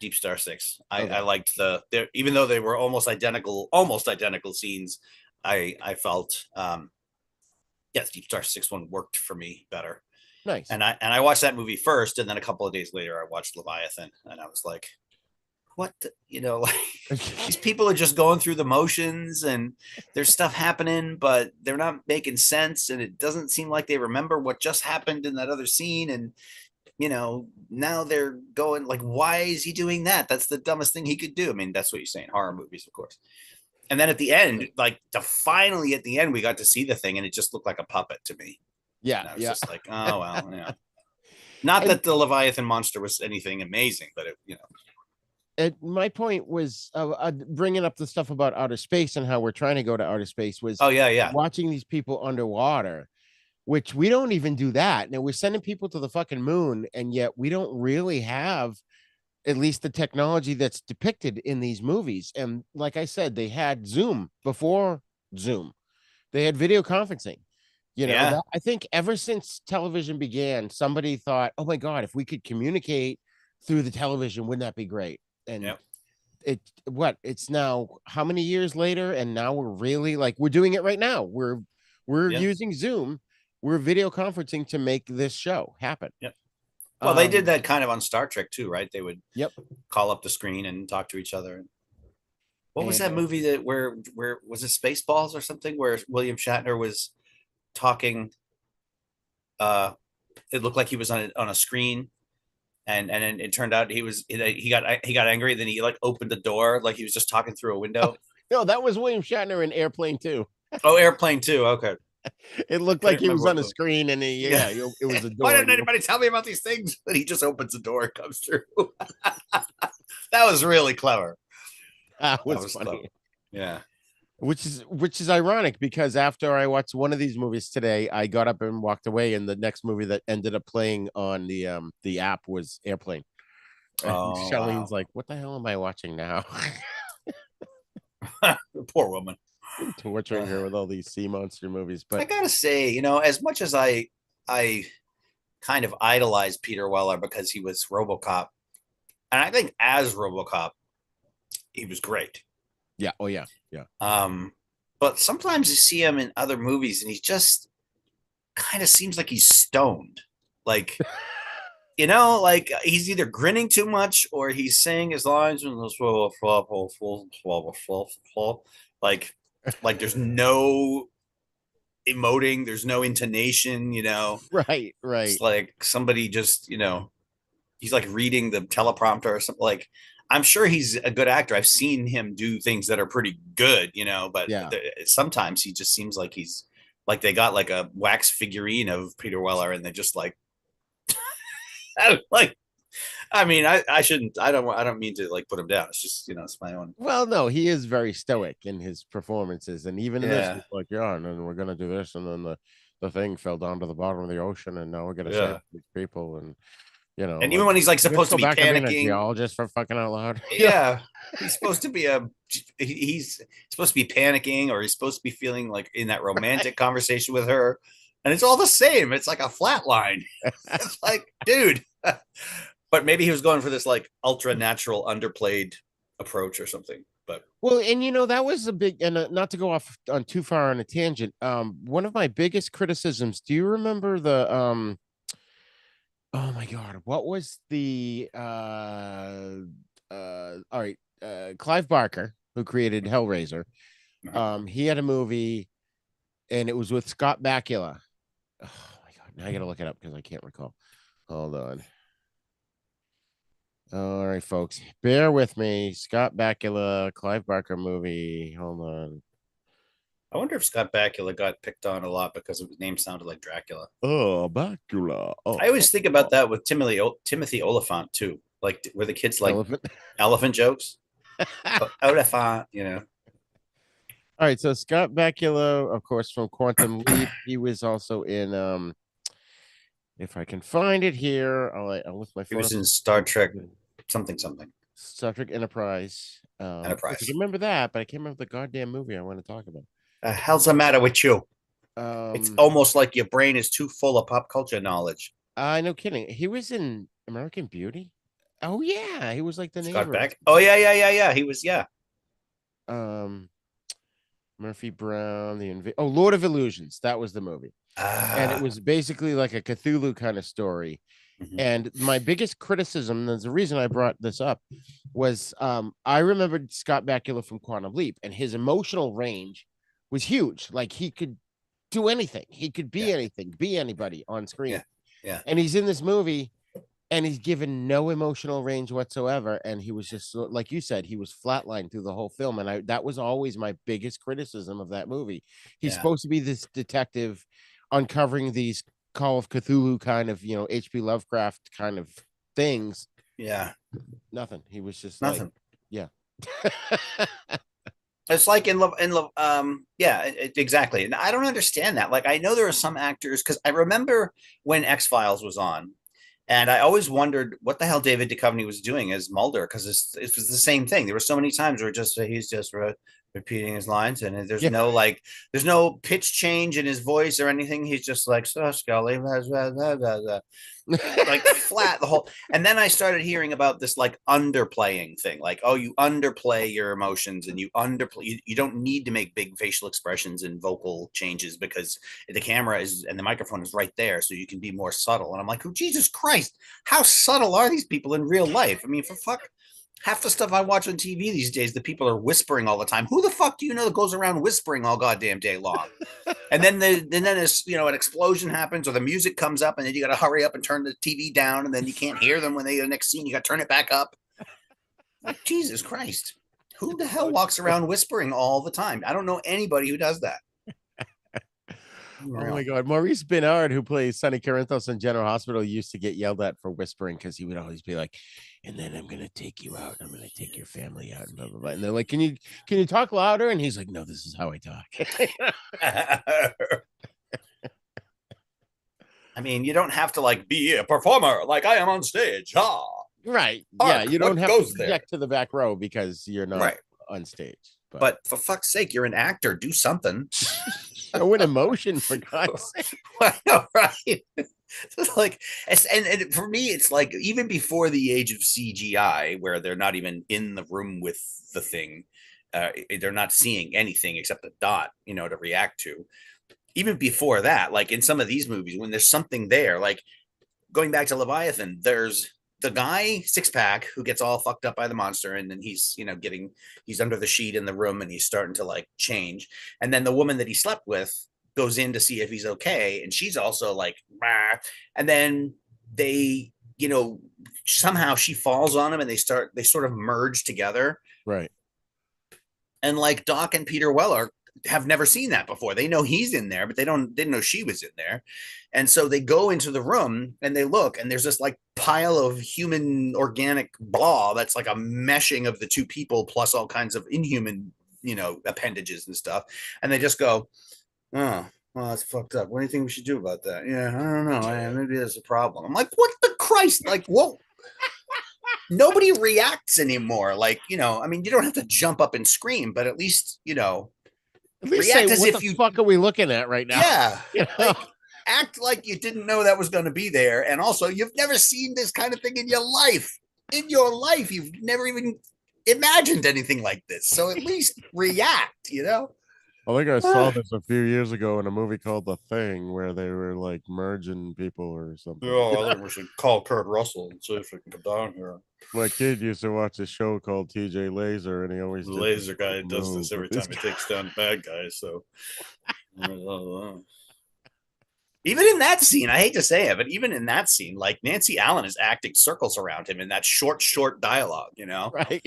Deep Star Six. I Okay. liked even though they were almost identical scenes. I felt yes, Deep Star Six one worked for me better. Nice. And I watched that movie first, and then a couple of days later I watched Leviathan, and I was like, what like these people are just going through the motions, and there's stuff happening, but they're not making sense, and it doesn't seem like they remember what just happened in that other scene, and now they're going like, why is he doing that? That's the dumbest thing he could do. I mean, that's what you say in horror movies, of course. And then at the end, like finally at the end, we got to see the thing, and it just looked like a puppet to me. Yeah. And I was Yeah. just like, oh well, yeah. Not And that the Leviathan monster was anything amazing, but my point was bringing up the stuff about outer space and how we're trying to go to outer space was oh yeah, yeah, watching these people underwater, which we don't even do that. Now we're sending people to the fucking moon, and yet we don't really have at least the technology that's depicted in these movies. And like I said, they had Zoom before Zoom. They had video conferencing. yeah, That I think ever since television began, somebody thought, "Oh my God, if we could communicate through the television, wouldn't that be great?" And yeah, it's now how many years later, and now we're really like we're doing it right now. We're yeah, using Zoom, we're video conferencing to make this show happen. yeah. Well, they did Um, that kind of on Star Trek too, right? They would yep. call up the screen and talk to each other. What was And that movie that where was it Spaceballs or something where William Shatner was talking? Uh, it looked like he was on a screen, and then it turned out he got angry. Then he like opened the door like he was just talking through a window. no, that was William Shatner in Airplane too. Oh, Airplane too. Okay, It looked like couldn't he remember was what on a the screen, and yeah. it was a Why door. didn't anybody tell me about these things? But he just opens the door and comes through. That was really clever. That That was was clever. funny. Yeah. which is ironic because after I watched one of these movies today, I got up and walked away, and the next movie that ended up playing on the app was Airplane. And Oh Charlene's wow, like, "What the hell am I watching now?" poor woman. Torturing her with all these sea monster movies. I But gotta say, as much as I kind of idolized Peter Weller because he was RoboCop, and I think as RoboCop he was great. yeah, oh yeah, yeah, Um, but sometimes you see him in other movies, and he just kind of seems like he's stoned. Like like he's either grinning too much or he's saying his lines in this like like there's no emoting, there's no intonation. right, It's right, like somebody just, he's like reading the teleprompter or something. Like I'm sure he's a good actor. I've seen him do things that are pretty good, but yeah. sometimes he just seems like he's like they got like a wax figurine of Peter Weller and they're just like like I mean, I shouldn't. I don't mean to like put him down. It's just it's my own. Well, no, he is very stoic in his performances, and even in this, Yeah, he's like, "Yeah, and then we're gonna do this," and then the thing fell down to the bottom of the ocean, and now we're gonna save yeah. these people, and And even like, when he's like let's supposed to go be back to being a panicking, geologist for fucking out loud. yeah, he's supposed to be he's supposed to be panicking or he's supposed to be feeling like in that romantic conversation with her, and it's all the same. It's like a flat line. It's like, dude. But maybe he was going for this like ultra natural underplayed approach or something. But Well, and that was a big, and not to go off on too far on a tangent. One of my biggest criticisms. Do you remember the Oh my God, what was the all right, Clive Barker, who created Hellraiser. He had a movie and it was with Scott Bakula. Oh my God, now I gotta look it up because I can't recall. Hold on. All right, folks, bear with me. Scott Bakula, Clive Barker movie. Hold on. I wonder if Scott Bakula got picked on a lot because his name sounded like Dracula. Oh, Bakula. I Oh, always think about that with Timothy Oliphant too, like where the kids like elephant. elephant jokes. Oliphant, All right, so Scott Bakula, of course, from Quantum Leap. He was also in if I can find it here, I'll lift my He phone was up. in Star Trek something something Star Trek Enterprise. I can Enterprise. remember that, but I can't remember the goddamn movie I want to talk about. The hell's the matter with you? It's Um, almost like your brain is too full of pop culture knowledge. no kidding. He was in American Beauty. Oh yeah, he was like the Scott neighbor. Beck. Oh yeah. He was Um, Murphy Brown, Lord of Illusions. That was the movie, and it Ah. was basically like a Cthulhu kind of story. Mhm. And my biggest criticism, and there's a reason I brought this up, was I remembered Scott Bakula from Quantum Leap, and his emotional range was huge. Like he could do anything, he could be Yeah. anything, be anybody on screen. Yeah. Yeah. And he's in this movie, and he's given no emotional range whatsoever. And he was just like you said, he was flatlined through the whole film. And that was always my biggest criticism of that movie. He's Yeah. supposed to be this detective uncovering these Call of Cthulhu kind of, H.P. Lovecraft kind of things. Yeah. Nothing. He was just Nothing. yeah. It's like in love. Yeah, exactly. And I don't understand that. Like, I know there are some actors because I remember when X Files was on, and I always wondered what the hell David Duchovny was doing as Mulder because it was the same thing. There were so many times where he's just repeating his lines, and Yeah. there's no pitch change in his voice or anything. He's just like, so Scully, blah, blah, blah, blah, blah. Like flat the whole. And then I started hearing about this like underplaying thing, like, oh, you underplay your emotions and you underplay. You don't need to make big facial expressions and vocal changes because the camera is and the microphone is right there, so you can be more subtle. And I'm like, oh, Jesus Christ, how subtle are these people in real life? I mean, for fuck. Half the stuff I watch on TV these days, the people are whispering all the time. Who the fuck do you know that goes around whispering all goddamn day long? And then as an explosion happens or the music comes up, and then you got to hurry up and turn the TV down, and then you can't hear them when they the next scene. You got to turn it back up. Like, Jesus Christ, who the hell walks around whispering all the time? I don't know anybody who does that. Oh my God. Maurice Benard, who plays Sonny Corinthos in General Hospital, used to get yelled at for whispering because he would always be like, and then I'm gonna take you out. I'm gonna take your family out and blah blah blah. And they're like, can you talk louder? And he's like, no, this is how I talk. I mean, you don't have to like be a performer like I am on stage. Right. Arc, Yeah, you don't what have goes to there? project to the back row because you're not Right. on stage. But for fuck's sake, you're an actor. Do something. show an emotion, for God's sake. I know, right? It's like, and for me, it's like even before the age of CGI, where they're not even in the room with the thing, they're not seeing anything except a dot, to react to. Even before that, like in some of these movies, when there's something there, like going back to Leviathan, there's the guy six pack who gets all fucked up by the monster, and then he's he's under the sheet in the room and he's starting to like change, and then the woman that he slept with goes in to see if he's okay, and she's also like bah. And then they somehow she falls on him and they sort of merge together, Right. and like Doc and Peter Weller have never seen that before. They know he's in there, but they didn't know she was in there. And so they go into the room and they look, and there's this like pile of human organic blah that's like a meshing of the two people plus all kinds of inhuman, appendages and stuff. And they just go, oh, well, that's fucked up. What do you think we should do about that? Yeah, I don't know. Maybe there's a problem. I'm like, what the Christ? Like, whoa. Nobody reacts anymore. Like, I mean, you don't have to jump up and scream, but at least, At least react say, as what if the you fuck are we looking at right now? yeah. You know? Like, act like you didn't know that was going to be there. And also, you've never seen this kind of thing in your life. In your life, you've never even imagined anything like this. So at least react, I think I saw this a few years ago in a movie called The Thing, where they were like merging people or something. I think we should call Kurt Russell and see if we can get down here. My kid used to watch a show called TJ Laser, and he always The did laser guy does this every time he he takes down bad guys. So even in that scene, I hate to say it, but even in that scene, like Nancy Allen is acting circles around him in that short dialogue, right.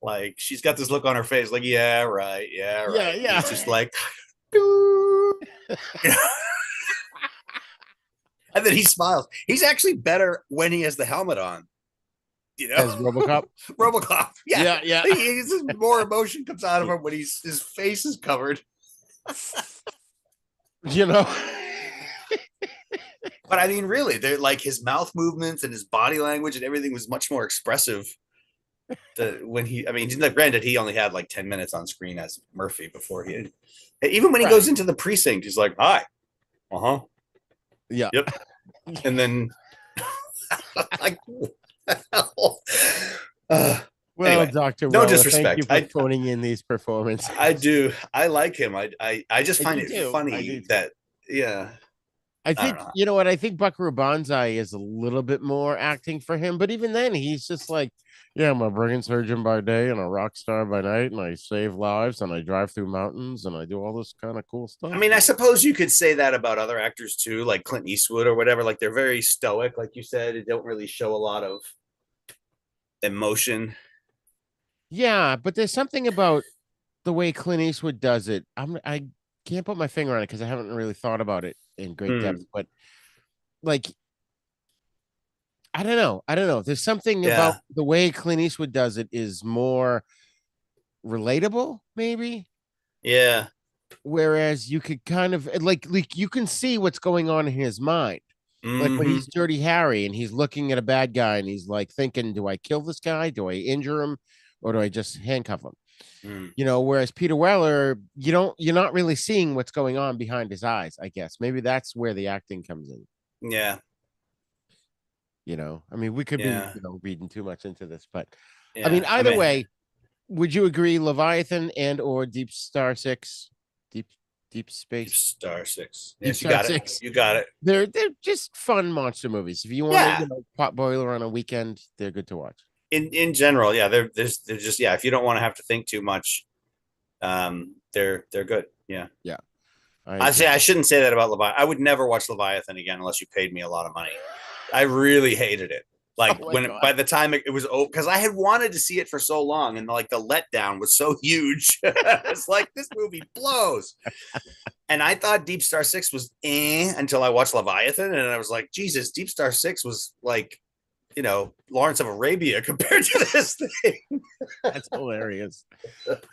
Like she's got this look on her face, like, yeah, right. Yeah. It's just like, and then he smiles. He's actually better when he has the helmet on. As RoboCop. RoboCop. Yeah. He's more emotion comes out of him when his face is covered. But I mean, really, they're like his mouth movements and his body language and everything was much more expressive. Granted, he only had like 10 minutes on screen as Murphy before even when he goes into the precinct, he's like, hi. Yeah. Yep. And then like, anyway, Dr. No Weller, disrespect. Thank you for phoning in these performances. I do. I like him. I just find it funny that, yeah. I think, what? I think Buckaroo Banzai is a little bit more acting for him, but even then, he's just like, yeah, I'm a brain surgeon by day and a rock star by night, and I save lives and I drive through mountains and I do all this kind of cool stuff. I mean, I suppose you could say that about other actors too, like Clint Eastwood or whatever. Like they're very stoic, like you said. They don't really show a lot of emotion. Yeah, but there's something about the way Clint Eastwood does it. I can't put my finger on it because I haven't really thought about it in great depth, but like, I don't know. There's something about the way Clint Eastwood does it is more relatable, maybe. Yeah. Whereas you could kind of like you can see what's going on in his mind. Like when he's Dirty Harry and he's looking at a bad guy and he's like thinking, do I kill this guy? Do I injure him? Or do I just handcuff him? Whereas Peter Weller, you're not really seeing what's going on behind his eyes, I guess. Maybe that's where the acting comes in. Yeah. I mean, we could be, reading too much into this, but I mean, either way, would you agree Leviathan and or Deep Star Six? Deep Space? Deep Star Six. Yes, you got it. You got it. They're just fun monster movies. If you want to pot boiler on a weekend, they're good to watch. In general, yeah, they're just if you don't want to have to think too much, they're good. Yeah. I shouldn't say that about Leviathan. I would never watch Leviathan again unless you paid me a lot of money. I really hated it. Like Oh my when god. by the time it was over, because I had wanted to see it for so long, and like the letdown was so huge. It's like this movie blows. And I thought Deep Star Six was until I watched Leviathan, and I was like, Jesus, Deep Star Six was like, Lawrence of Arabia compared to this thing. That's hilarious.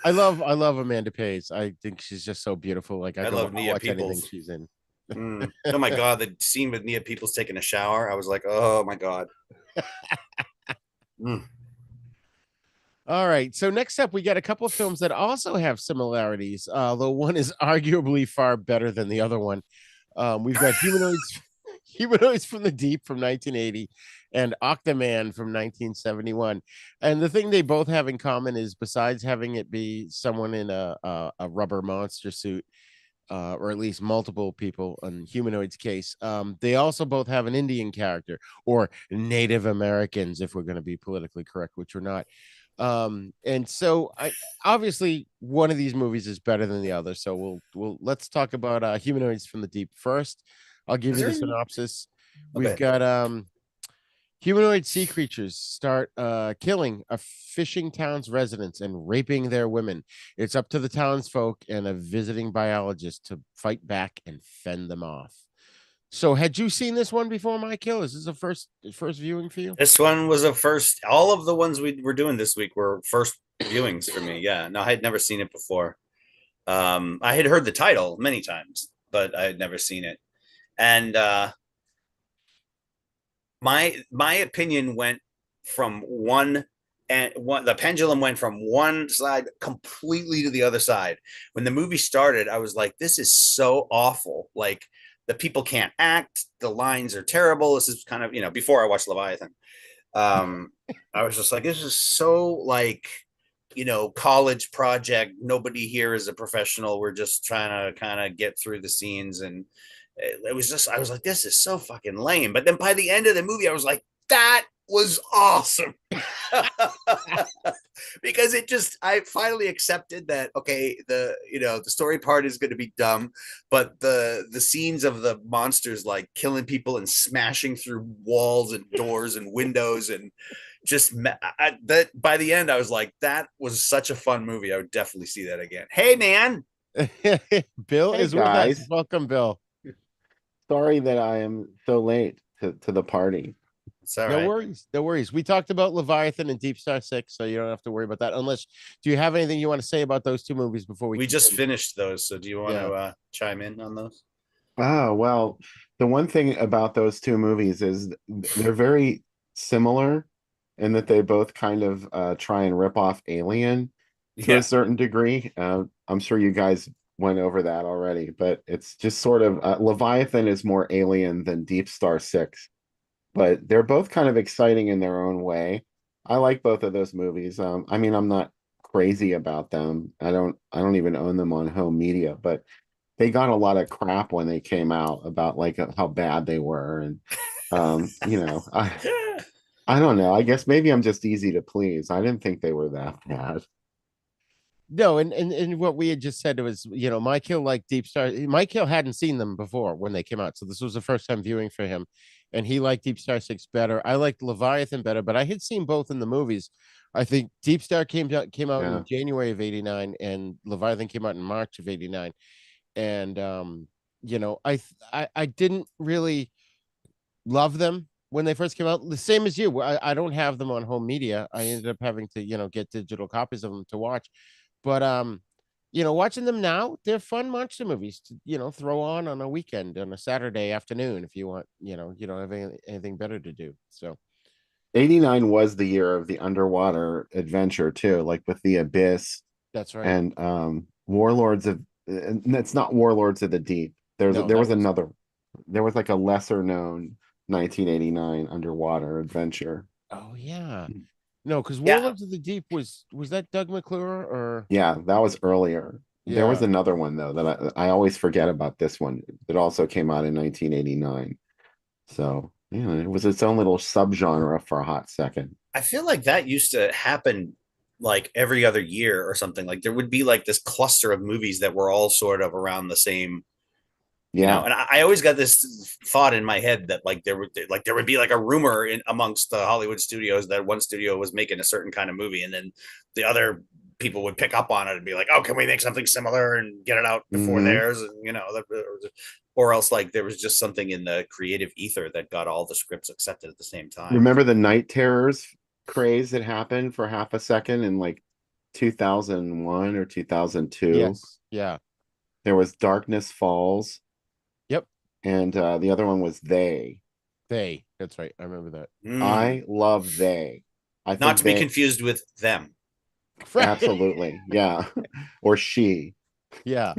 I love Amanda Pays. I think she's just so beautiful. Like I love I'll Nia watch anything Peoples. she's in. Oh my god, the scene with Nia Peoples taking a shower. I was like, oh my god. Mm. All right. So next up, we got a couple of films that also have similarities, although one is arguably far better than the other one. We've got Humanoids, Humanoids from the Deep from 1980 and Octoman from 1971. And the thing they both have in common is besides having it be someone in a rubber monster suit, or at least multiple people in Humanoid's case, they also both have an Indian character or Native Americans, if we're going to be politically correct, which we're not. And so I obviously one of these movies is better than the other. So let's talk about Humanoids from the Deep first. I'll give Is you there the any? synopsis. We've Okay. got humanoid sea creatures start killing a fishing town's residents and raping their women. It's up to the townsfolk and a visiting biologist to fight back and fend them off. So had you seen this one before, Michael? Is this a first viewing for you? This one was a first. All of the ones we were doing this week were first viewings for me. Yeah. No, I had never seen it before. I had heard the title many times, but I had never seen it. And my opinion went from one and one the pendulum went from one side completely to the other side. When the movie started, I was like, this is so awful. Like the people can't act, the lines are terrible. This is kind of, before I watched Leviathan. Um, I was just like, this is so like, college project. Nobody here is a professional. We're just trying to kind of get through the scenes. And it was just, I was like, this is so fucking lame. But then by the end of the movie, I was like, that was awesome. Because I finally accepted that, okay, the story part is going to be dumb, but the scenes of the monsters like killing people and smashing through walls and doors and windows and just that by the end I was like, that was such a fun movie. I would definitely see that again. Hey man. Bill Hey is with us. guys, Welcome, Bill. sorry that I am so late to the party. It's all No right. worries. No worries. We talked about Leviathan and Deep Star 6, so you don't have to worry about that. Unless, do you have anything you want to say about those two movies before we We just continue? finished those, so do you want Yeah, to chime in on those? Oh, well, the one thing about those two movies is they're very similar in that they both kind of try and rip off Alien to a Yeah. certain degree. I'm sure you guys went over that already, but it's just sort of Leviathan is more Alien than Deep Star 6, but they're both kind of exciting in their own way. I like both of those movies. I mean, I'm not crazy about them. I don't even own them on home media, but they got a lot of crap when they came out about like how bad they were. And I don't know. I guess maybe I'm just easy to please. I didn't think they were that bad. no, and what we had just said was, Michael liked Deep Star. Michael hadn't seen them before when they came out, so this was the first time viewing for him, and he liked Deep Star 6 better. I liked Leviathan better, but I had seen both in the movies. I think Deep Star came out in Yeah. January of '89, and Leviathan came out in March of '89. And I didn't really love them when they first came out. The same as you. I don't have them on home media. I ended up having to, get digital copies of them to watch. But watching them now, they're fun monster movies to, throw on a weekend on a Saturday afternoon if you want, you don't have anything better to do. So 89 was the year of the underwater adventure too, like with the Abyss that's right. and Warlords of and it's not Warlords of the Deep. No, There that was was another. There was like a lesser known 1989 underwater adventure. oh yeah. No, because Yeah. Warlords of the Deep was that Doug McClure or Yeah, that was earlier. There was yeah. another one though that I always forget about this one that also came out in 1989. So, yeah, it was its own little subgenre for a hot second. I feel like that used to happen like every other year or something. Like there would be like this cluster of movies that were all sort of around the same Yeah. And I always got this thought in my head that like there would be like a rumor in amongst the Hollywood studios that one studio was making a certain kind of movie, and then the other people would pick up on it and be like, oh, can we make something similar and get it out before theirs? And or else like there was just something in the creative ether that got all the scripts accepted at the same time. Remember the Night Terrors craze that happened for half a second in like 2001 or 2002? Yes. Yeah. There was Darkness Falls. Yep. And the other one was They. That's right. I remember that. I love They. I think not to be confused with Them. Absolutely. Yeah. Or She. Yeah.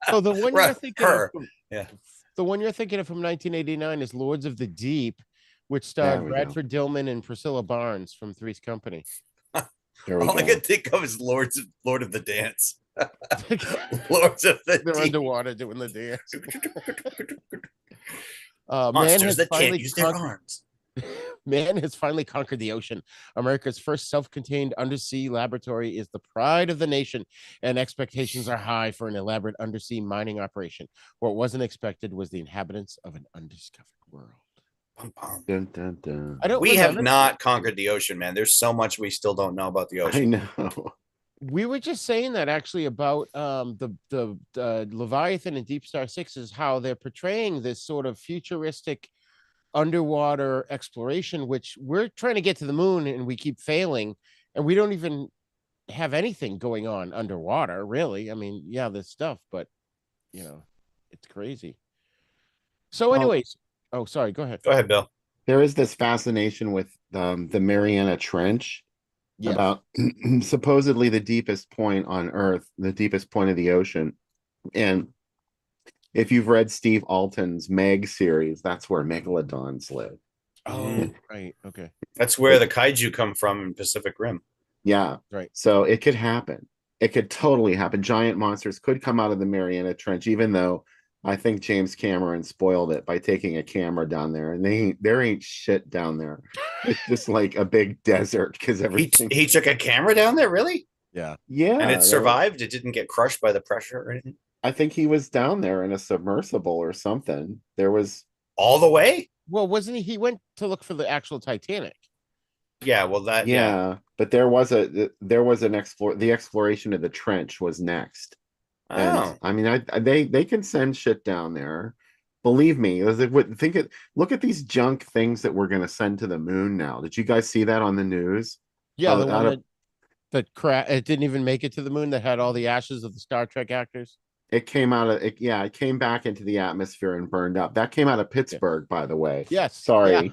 So the one you're thinking her. Of, yeah. The one you're thinking of from 1989 is Lords of the Deep, which starred Bradford Dillman and Priscilla Barnes from Three's Company. All I can think of is Lord of the Dance. Lords of the They're Deep. underwater doing the dance. Monsters that can't use their arms. Man has finally conquered the ocean. America's first self-contained undersea laboratory is the pride of the nation, and expectations are high for an elaborate undersea mining operation. What wasn't expected was the inhabitants of an undiscovered world. Dun, dun, dun. We have not conquered the ocean, man. There's so much we still don't know about the ocean. I know. We were just saying that actually about the Leviathan and Deep Star Six is how they're portraying this sort of futuristic underwater exploration, which we're trying to get to the moon and we keep failing, and we don't even have anything going on underwater, really. I mean, yeah, there's stuff, but it's crazy. So anyways, oh, sorry, go ahead. Go ahead, Bill. There is this fascination with the Mariana Trench. Yes. About supposedly the deepest point on Earth, the deepest point of the ocean. And if you've read Steve Alten's Meg series, that's where megalodons live. Oh, right. Okay. That's where the kaiju come from in Pacific Rim. Yeah. Right. So it could happen. It could totally happen. Giant monsters could come out of the Mariana Trench, even though I think James Cameron spoiled it by taking a camera down there, and there ain't shit down there. It's just like a big desert because everything. He took a camera down there, really? Yeah. And it survived. It didn't get crushed by the pressure or anything. I think he was down there in a submersible or something. There was all the way. Well, wasn't he? He went to look for the actual Titanic. Yeah. Well, that. Yeah. But there was the exploration of the trench was next. And I mean, they can send shit down there. Believe me, look at these junk things that we're going to send to the moon now. Did you guys see that on the news? Yeah, the one it didn't even make it to the moon, that had all the ashes of the Star Trek actors. It came out of it. Yeah, it came back into the atmosphere and burned up. That came out of Pittsburgh, by the way. Yes. Sorry. Yeah.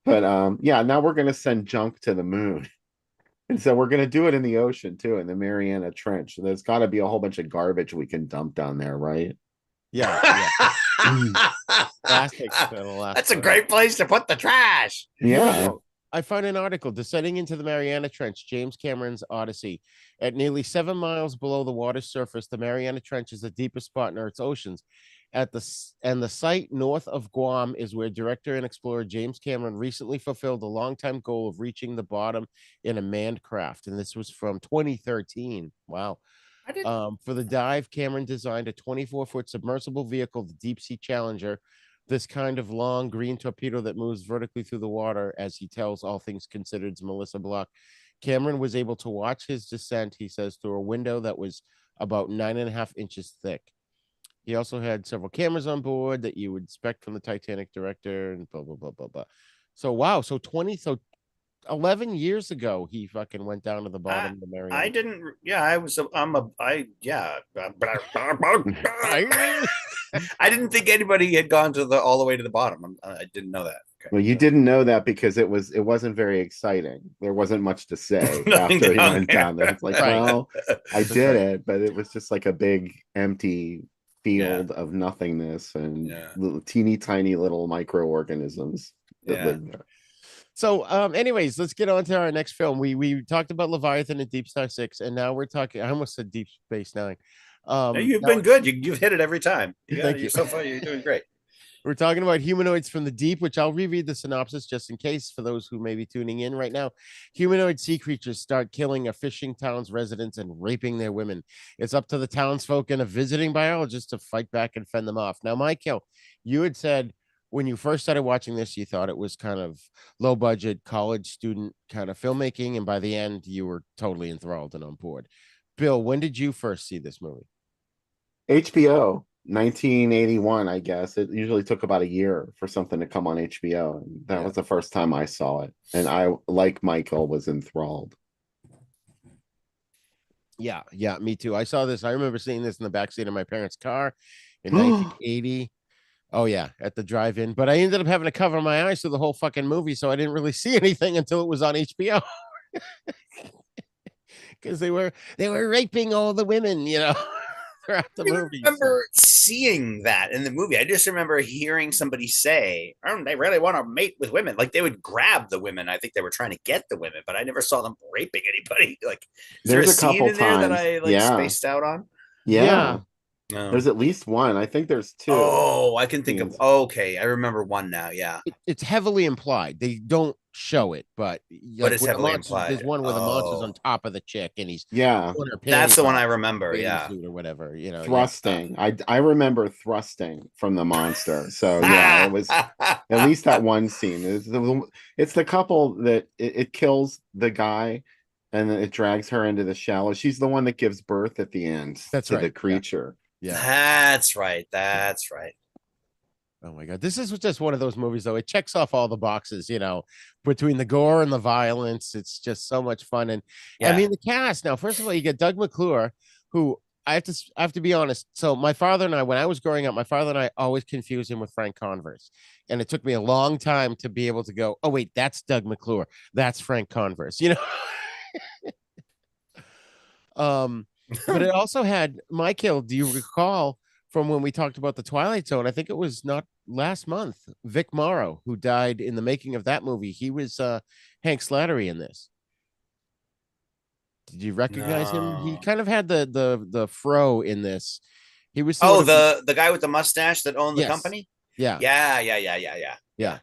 But now we're going to send junk to the moon. And so we're going to do it in the ocean too, in the Mariana Trench. So there's got to be a whole bunch of garbage we can dump down there, right? Yeah. Plastics. That's a great place to put the trash. Yeah. I found an article, Descending into the Mariana Trench, James Cameron's Odyssey. At nearly 7 miles below the water's surface, the Mariana Trench is the deepest spot in Earth's oceans. The site north of Guam is where director and explorer James Cameron recently fulfilled a longtime goal of reaching the bottom in a manned craft. And this was from 2013. Wow. For the dive, Cameron designed a 24-foot submersible vehicle, the Deep Sea Challenger. This kind of long green torpedo that moves vertically through the water, as he tells All Things Considered's Melissa Block. Cameron was able to watch his descent, he says, through a window that was about 9.5 inches thick. He also had several cameras on board that you would expect from the Titanic director, and blah, blah, blah, blah, blah. So, wow. So 11 years ago, he fucking went down to the bottom of the Mariana. I didn't. Yeah, I didn't think anybody had gone all the way to the bottom. I didn't know that. Okay. Well, you didn't know that because it wasn't very exciting. There wasn't much to say after he went down there. It's like, well, I did it, but it was just like a big empty field of nothingness and little teeny tiny little microorganisms that live there. So anyways, let's get on to our next film. We talked about Leviathan and Deep Star 6, and now we're talking, I almost said Deep Space Nine. You've been good. You've hit it every time. Thank you. So far, you're doing great. We're talking about Humanoids from the Deep, which I'll reread the synopsis just in case for those who may be tuning in right now. Humanoid sea creatures start killing a fishing town's residents and raping their women. It's up to the townsfolk and a visiting biologist to fight back and fend them off. Now, Michael, you had said when you first started watching this, you thought it was kind of low budget college student kind of filmmaking, and by the end, you were totally enthralled and on board. Bill, when did you first see this movie? HBO, 1981, I guess. It usually took about a year for something to come on HBO. And that was the first time I saw it. And I, like Michael, was enthralled. Yeah, me too. I saw this. I remember seeing this in the backseat of my parents' car in 1980. Oh, yeah, at the drive-in. But I ended up having to cover my eyes through the whole fucking movie, so I didn't really see anything until it was on HBO. Because they were raping all the women, throughout the movie. I remember seeing that in the movie. I just remember hearing somebody say, "Oh, they really want to mate with women." Like they would grab the women. I think they were trying to get the women, but I never saw them raping anybody. Like, is there a scene in there that I spaced out on? Yeah. No. There's at least one. I think there's two. Oh, I can think of. Okay, I remember one now. Yeah, it's heavily implied. They don't show it, but it's heavily implied. There's one where the monster's on top of the chick, and he's that's the one I remember. Yeah, or whatever. Thrusting. I remember thrusting from the monster. So yeah, it was at least that one scene. It's the couple that it kills the guy, and then it drags her into the shallow. She's the one that gives birth at the end. That's to the creature. Yeah, that's right. That's right. Oh my God. This is just one of those movies, though. It checks off all the boxes, between the gore and the violence. It's just so much fun. And I mean, the cast now, first of all, you get Doug McClure, who I have to be honest. So my father and I, when I was growing up, my father and I always confused him with Frank Converse. And it took me a long time to be able to go, oh, wait, that's Doug McClure. That's Frank Converse, But it also had Michael. Do you recall from when we talked about the Twilight Zone? I think it was not last month. Vic Morrow, who died in the making of that movie. He was Hank Slattery in this. Did you recognize him? He kind of had the fro in this. He was the guy with the mustache that owned the company. Yeah. Yeah.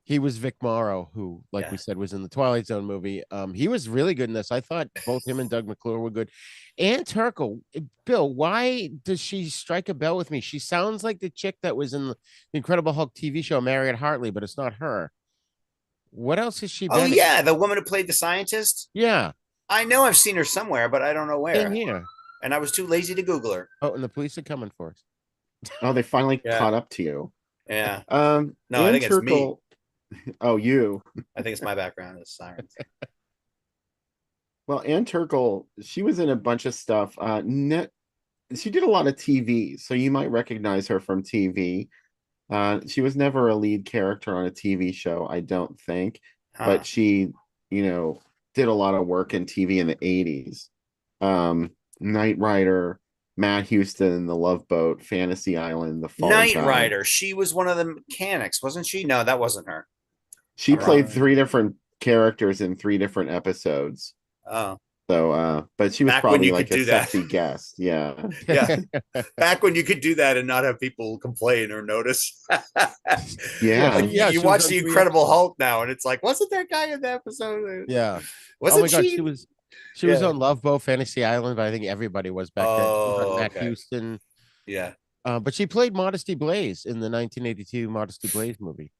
He was Vic Morrow, who, like we said, was in the Twilight Zone movie. He was really good in this. I thought both him and Doug McClure were good. Ann Turkel, Bill, why does she strike a bell with me? She sounds like the chick that was in the Incredible Hulk TV show, Marriott Hartley, but it's not her. What else has she been? Oh, yeah, the woman who played the scientist? Yeah. I know I've seen her somewhere, but I don't know where. In here. And I was too lazy to Google her. Oh, and the police are coming for us. Oh, they finally caught up to you. Yeah. No, I think it's me. Oh, you. I think it's my background is sirens. Well, Ann Turkel, she was in a bunch of stuff. She did a lot of TV, so you might recognize her from TV. She was never a lead character on a TV show, I don't think. But she, did a lot of work in TV in the 80s. Knight Rider, Matt Houston, The Love Boat, Fantasy Island, The Fall Knight Guy. Rider. She was one of the mechanics, wasn't she? No, that wasn't her. She played 3 different characters in 3 different episodes. Oh. So, but she was probably like a sexy guest. Yeah. Yeah. Back when you could do that and not have people complain or notice. Yeah. You watch The Incredible Hulk now and it's like, wasn't that guy in the episode? Yeah. Wasn't God, she was on Love Boat, Fantasy Island, but I think everybody was back then. She was on Matt Houston. Yeah. But she played Modesty Blaze in the 1982 Modesty Blaze movie.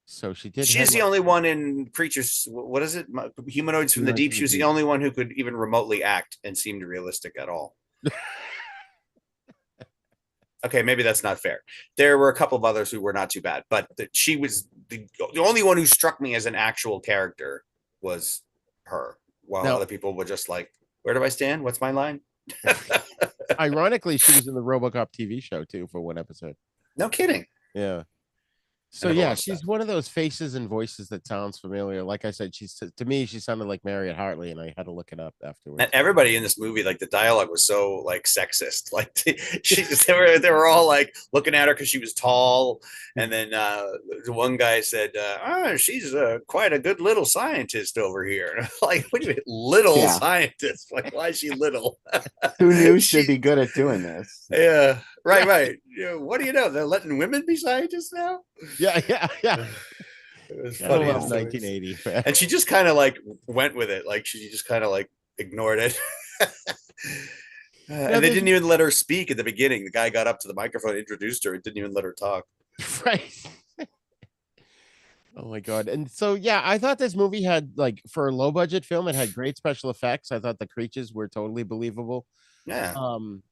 So she did. She's the only one in Creatures. What is it? Humanoids from the Deep. She was the only one who could even remotely act and seemed realistic at all. Okay, maybe that's not fair. There were a couple of others who were not too bad, but she was the only one who struck me as an actual character was her. While other people were just like, "Where do I stand? What's my line?" Ironically, she was in the RoboCop TV show too for one episode. No kidding. Yeah. So yeah, she's one of those faces and voices that sounds familiar. Like I said, to me, she sounded like Marriott Hartley, and I had to look it up afterwards. And everybody in this movie, like the dialogue was so like sexist. Like they were all like looking at her because she was tall, and then the one guy said, she's quite a good little scientist over here. And I'm like, what do you mean, little scientist? Like, why is she little? Who knew she'd be good at doing this? Yeah. Right. What do you know? They're letting women be scientists now. Yeah. It was Gotta funny. love 1980. And she just kind of like went with it. Like she just kind of like ignored it. Now And they didn't even let her speak at the beginning. The guy got up to the microphone, introduced her, and didn't even let her talk. right. Oh my god. And so yeah, I thought this movie had, like, for a low budget film, it had great special effects. I thought the creatures were totally believable. Yeah.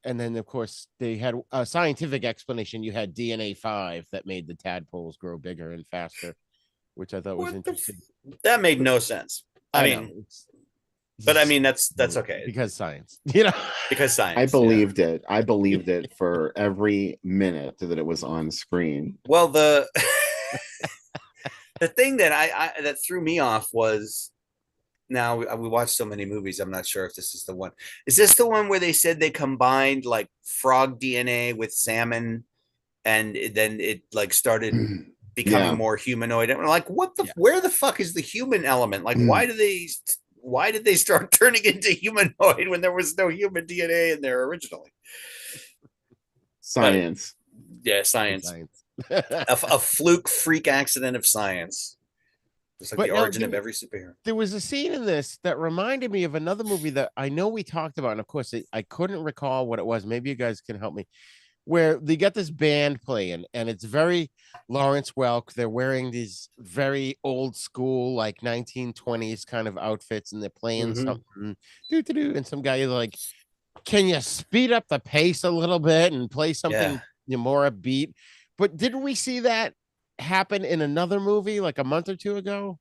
And then of course they had a scientific explanation. You had DNA 5 that made the tadpoles grow bigger and faster, which I thought was interesting. That made no sense. I mean, know. but I mean that's okay because science, because science. I believed it. I believed it for every minute that it was on screen. Well, the the thing that I that threw me off was, now we watched so many movies, I'm not sure if this is the one. Is this the one where they said they combined like frog DNA with salmon, and then it like started becoming more humanoid? And we're like, what the where the fuck is the human element? Like, why did they start turning into humanoid when there was no human DNA in there originally? Science. But, yeah, science. a fluke freak accident of science. It's like the origin of every superhero. There was a scene in this that reminded me of another movie that I know we talked about, and of course I couldn't recall what it was. Maybe you guys can help me. Where they got this band playing, and it's very Lawrence Welk. They're wearing these very old school, like 1920s kind of outfits, and they're playing something, and some guy is like, "Can you speed up the pace a little bit and play something more upbeat?" But didn't we see that happen in another movie like a month or two ago?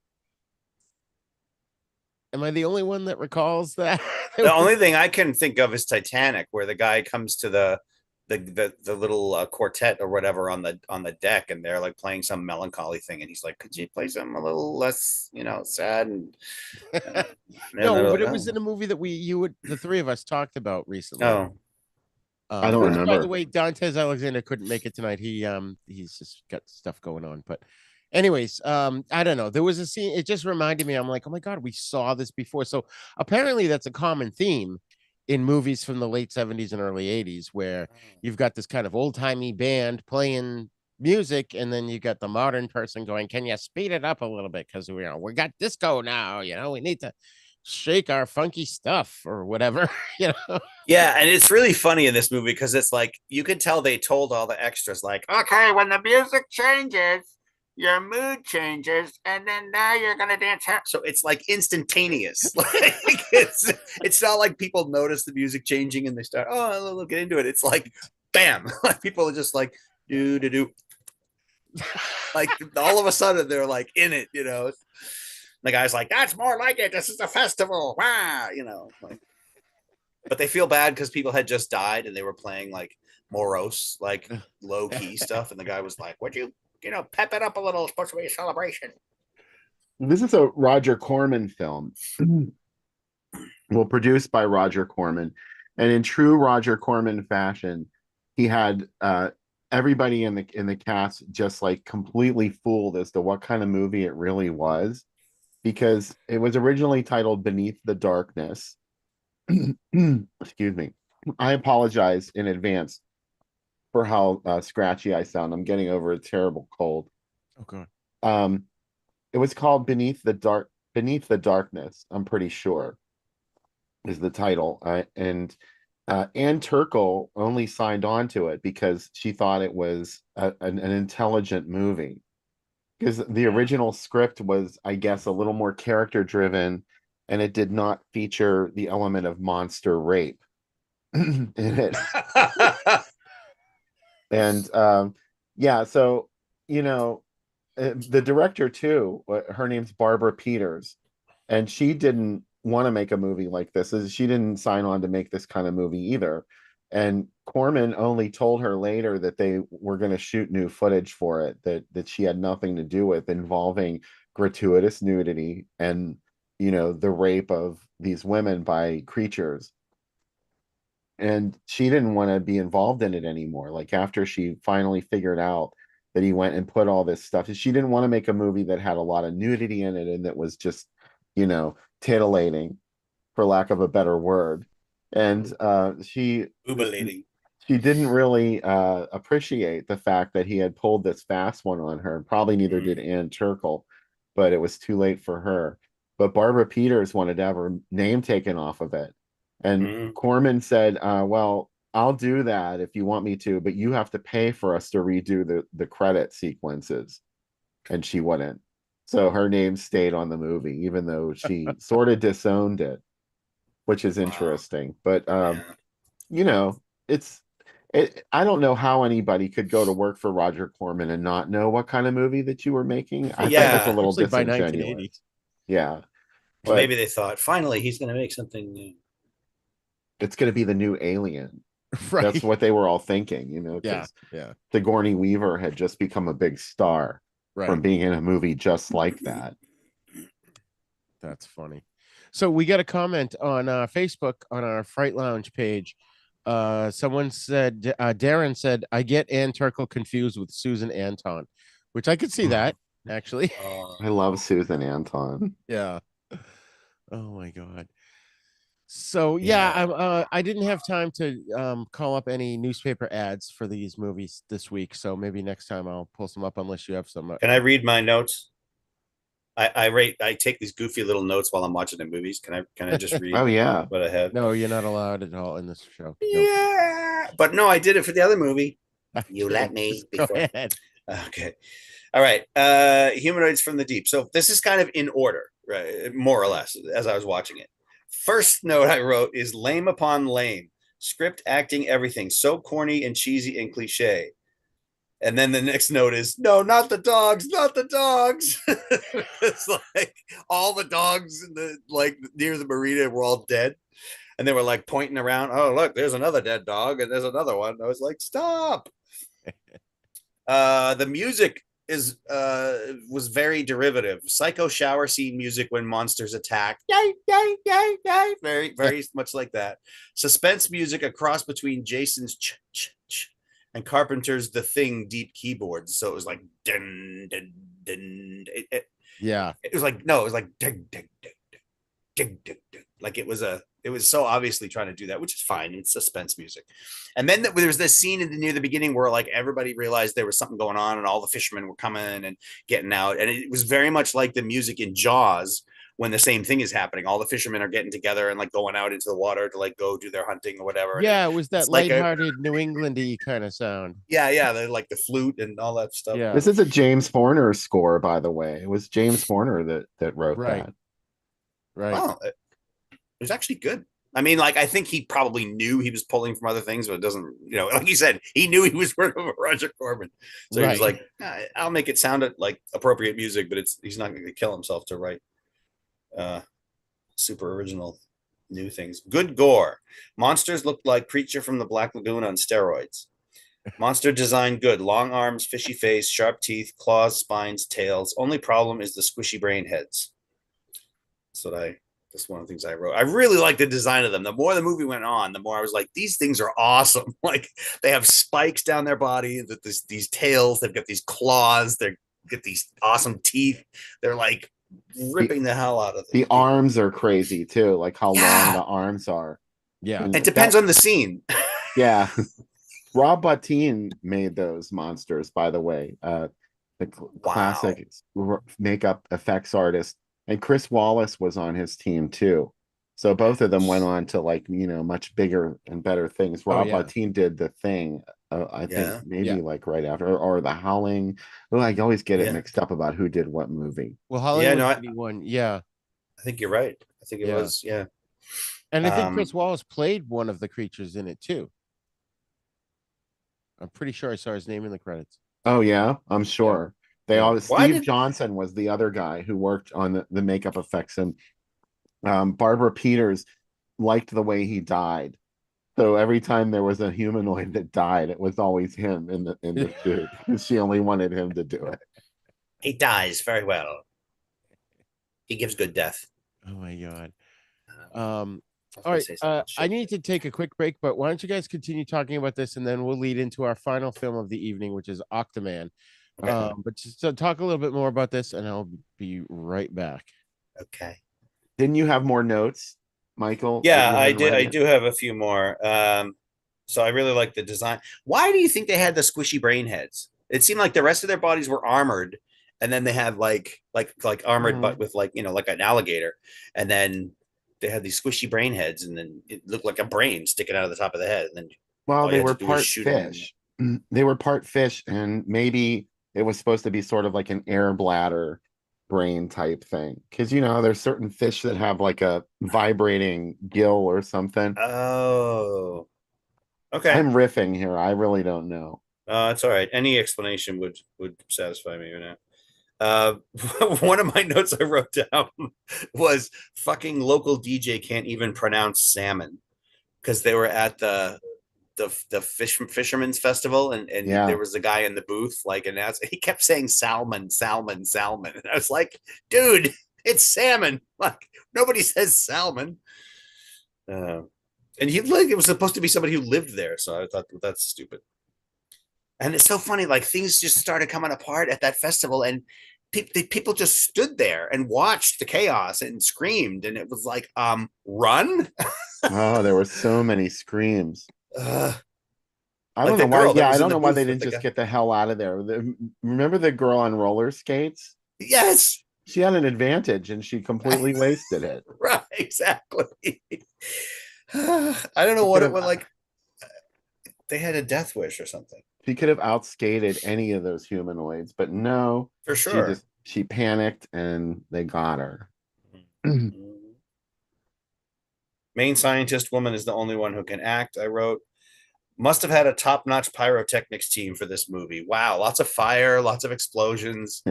Am I the only one that recalls that? The only thing I can think of is Titanic, where the guy comes to the little quartet or whatever on the deck, and they're like playing some melancholy thing, and he's like, "Could you play something a little less, sad?" And no, but it was in a movie that the three of us talked about recently. Oh, I don't remember. By the way, Dantes Alexander couldn't make it tonight. He's just got stuff going on. But anyways, I don't know. There was a scene. It just reminded me. I'm like, oh my god, we saw this before. So apparently, that's a common theme in movies from the late 70s and early 80s, where you've got this kind of old timey band playing music, and then you got the modern person going, "Can you speed it up a little bit? Because we got disco now. We need to shake our funky stuff or whatever." Yeah, and it's really funny in this movie because it's like you can tell they told all the extras, like, okay, when the music changes, your mood changes, and then now you're gonna dance. So it's like instantaneous. Like it's not like people notice the music changing and they start, oh, look, get into it. It's like bam, like people are just like do. Like all of a sudden they're like in it, The guy's like, that's more like it. This is a festival. Wow, like. But they feel bad because people had just died and they were playing like morose, like low key stuff. And the guy was like, would you, pep it up a little? It's supposed to be a celebration. This is a Roger Corman film. Well, produced by Roger Corman. And in true Roger Corman fashion, he had everybody in the cast just like completely fooled as to what kind of movie it really was. Because it was originally titled Beneath the Darkness. Excuse me. I apologize in advance for how scratchy I sound. I'm getting over a terrible cold. Okay. It was called Beneath the Darkness, I'm pretty sure, is the title. And Anne Turkel only signed on to it because she thought it was an intelligent movie. Because the original script was, I guess, a little more character driven, and it did not feature the element of monster rape in it. And so the director too, her name's Barbara Peters, and she didn't want to make a movie like this. She didn't sign on to make this kind of movie either. And Corman only told her later that they were going to shoot new footage for it that she had nothing to do with, involving gratuitous nudity and the rape of these women by creatures. And she didn't want to be involved in it anymore. Like after she finally figured out that he went and put all this stuff, she didn't want to make a movie that had a lot of nudity in it and that was just titillating, for lack of a better word. And she she didn't really appreciate the fact that he had pulled this fast one on her. Probably neither did Ann Turkle, but it was too late for her. But Barbara Peters wanted to have her name taken off of it. And Mm. Corman said, well, I'll do that if you want me to, but you have to pay for us to redo the credit sequences. And she wouldn't. So her name stayed on the movie, even though she sort of disowned it, which is Wow. interesting. But Yeah. you know, it's I don't know how anybody could go to work for Roger Corman and not know what kind of movie that you were making. I thought that's a Yeah. little Especially by disingenuous. 1980s. Yeah, Well, but maybe they thought finally he's going to make something new. it's going to be the new Alien. That's Right. what they were all thinking, Yeah. because Yeah. Sigourney Weaver had just become a big star Right. from being in a movie just like that. That's funny. So we got a comment on Facebook on our Fright Lounge page. Someone said, Darren said, I get Ann Turkle confused with Susan Anton, which I could see that actually. I love Susan Anton. Yeah. Oh my God. So yeah, Yeah. I didn't have time to call up any newspaper ads for these movies this week, so maybe next time I'll pull some up unless you have some. Can I read my notes? I take these goofy little notes while I'm watching the movies. Can I just read Oh yeah. what I have? No, you're not allowed at all in this show. No. Yeah, but no, I did it for the other movie. You Okay, let me just go before. ahead. Okay. All right. Humanoids from the Deep. So this is kind of in order, right? More or less, as I was watching it. First note I wrote is lame upon lame. Script, acting, everything. So corny and cheesy and cliche. And then the next note is no, not the dogs, not the dogs. It's like all the dogs in the like near the marina were all dead. And they were like pointing around. Oh, look, there's another dead dog, and there's another one. I was like, stop. The music is was very derivative. Psycho shower scene music when monsters attack. Yay, yay, yay, yay. Very, very much like that. Suspense music, a cross between Jason's and Carpenter's The Thing deep keyboards. So it was like dun, dun, dun. Yeah. It was like no, it was like ding, ding, ding, ding, ding, ding. Like it was so obviously trying to do that, which is fine. It's suspense music. And then there was this scene near the beginning where like everybody realized there was something going on and all the fishermen were coming and getting out. And it was very much like the music in Jaws when the same thing is happening. All the fishermen are getting together and like going out into the water to like go do their hunting or whatever. And Yeah, it was that it's like lighthearted New Englandy kind of sound. yeah, they like the flute and all that stuff. Yeah. This is a James Horner score, by the way. It was James Horner that wrote Right. that. Right. Wow, it was actually good. I mean, like, I think he probably knew he was pulling from other things, but it doesn't, like you said, he knew he was working with Roger Corman. So he was Right. like, I'll make it sound like appropriate music, but he's not going to kill himself to write super original new things. Good gore. Monsters looked like Creature from the Black Lagoon on steroids. Monster design good. Long arms, fishy face, sharp teeth, claws, spines, tails. Only problem is the squishy brain heads. That's one of the things I wrote. I really like the design of them. The more the movie went on, the more I was like, these things are awesome. Like they have spikes down their body, these tails, they've got these claws, they get these awesome teeth. They're like ripping the hell out of The arms are crazy too, like how long the arms are. Yeah. And it depends on the scene. Yeah. Rob Bottin made those monsters, by the way. The classic makeup effects artist. And Chris Wallace was on his team too. So both of them went on to like, much bigger and better things. Rob Bottin did The Thing, I think maybe like right after, or The Howling. Oh, I always get it mixed up about who did what movie. Well, Howling was 81. Yeah. I think you're right. I think it was, yeah. And I think Chris Wallace played one of the creatures in it too. I'm pretty sure I saw his name in the credits. Oh yeah, I'm sure. They always Steve Johnson was the other guy who worked on the makeup effects, and Barbara Peters liked the way he died. So every time there was a humanoid that died, it was always him in the suit. She only wanted him to do it. He dies very well. He gives good death. Oh my God. All right, I need to take a quick break, but why don't you guys continue talking about this, and then we'll lead into our final film of the evening, which is Octoman. Okay. But just to talk a little bit more about this, and I'll be right back. Okay. Didn't you have more notes, Michael? Yeah, I did. I do have a few more. So I really like the design. Why do you think they had the squishy brain heads? It seemed like the rest of their bodies were armored, and then they had like armored, but with like like an alligator, and then they had these squishy brain heads, and then it looked like a brain sticking out of the top of the head, and then Well, all you they had to were do was part shoot them. fish. They were part fish, and maybe it was supposed to be sort of like an air bladder brain type thing. Because there's certain fish that have like a vibrating gill or something. Oh, okay. I'm riffing here. I really don't know. That's all right. Any explanation would satisfy me right now. One of my notes I wrote down was fucking local DJ can't even pronounce salmon because they were at the fisherman's festival, and there Yeah. was a guy in the booth like, and he kept saying salmon, salmon, salmon, and I was like, dude, it's salmon. Like nobody says salmon. And he like it was supposed to be somebody who lived there, so I thought, well, that's stupid. And it's so funny, like things just started coming apart at that festival, and people just stood there and watched the chaos and screamed, and it was like, run. Oh, there were so many screams. uh, I like don't know the why. girl that Yeah, I was in don't the know why they booth with didn't the just guy. get the hell out of there. Remember the girl on roller skates? Yes. She had an advantage and she completely wasted it. Right, exactly. I don't know She what could it have was like. They had a death wish or something. she could have outskated any of those humanoids, but no, For she sure. just she panicked and they got her. Main scientist woman is the only one who can act. I wrote, must have had a top-notch pyrotechnics team for this movie. Wow, lots of fire, lots of explosions,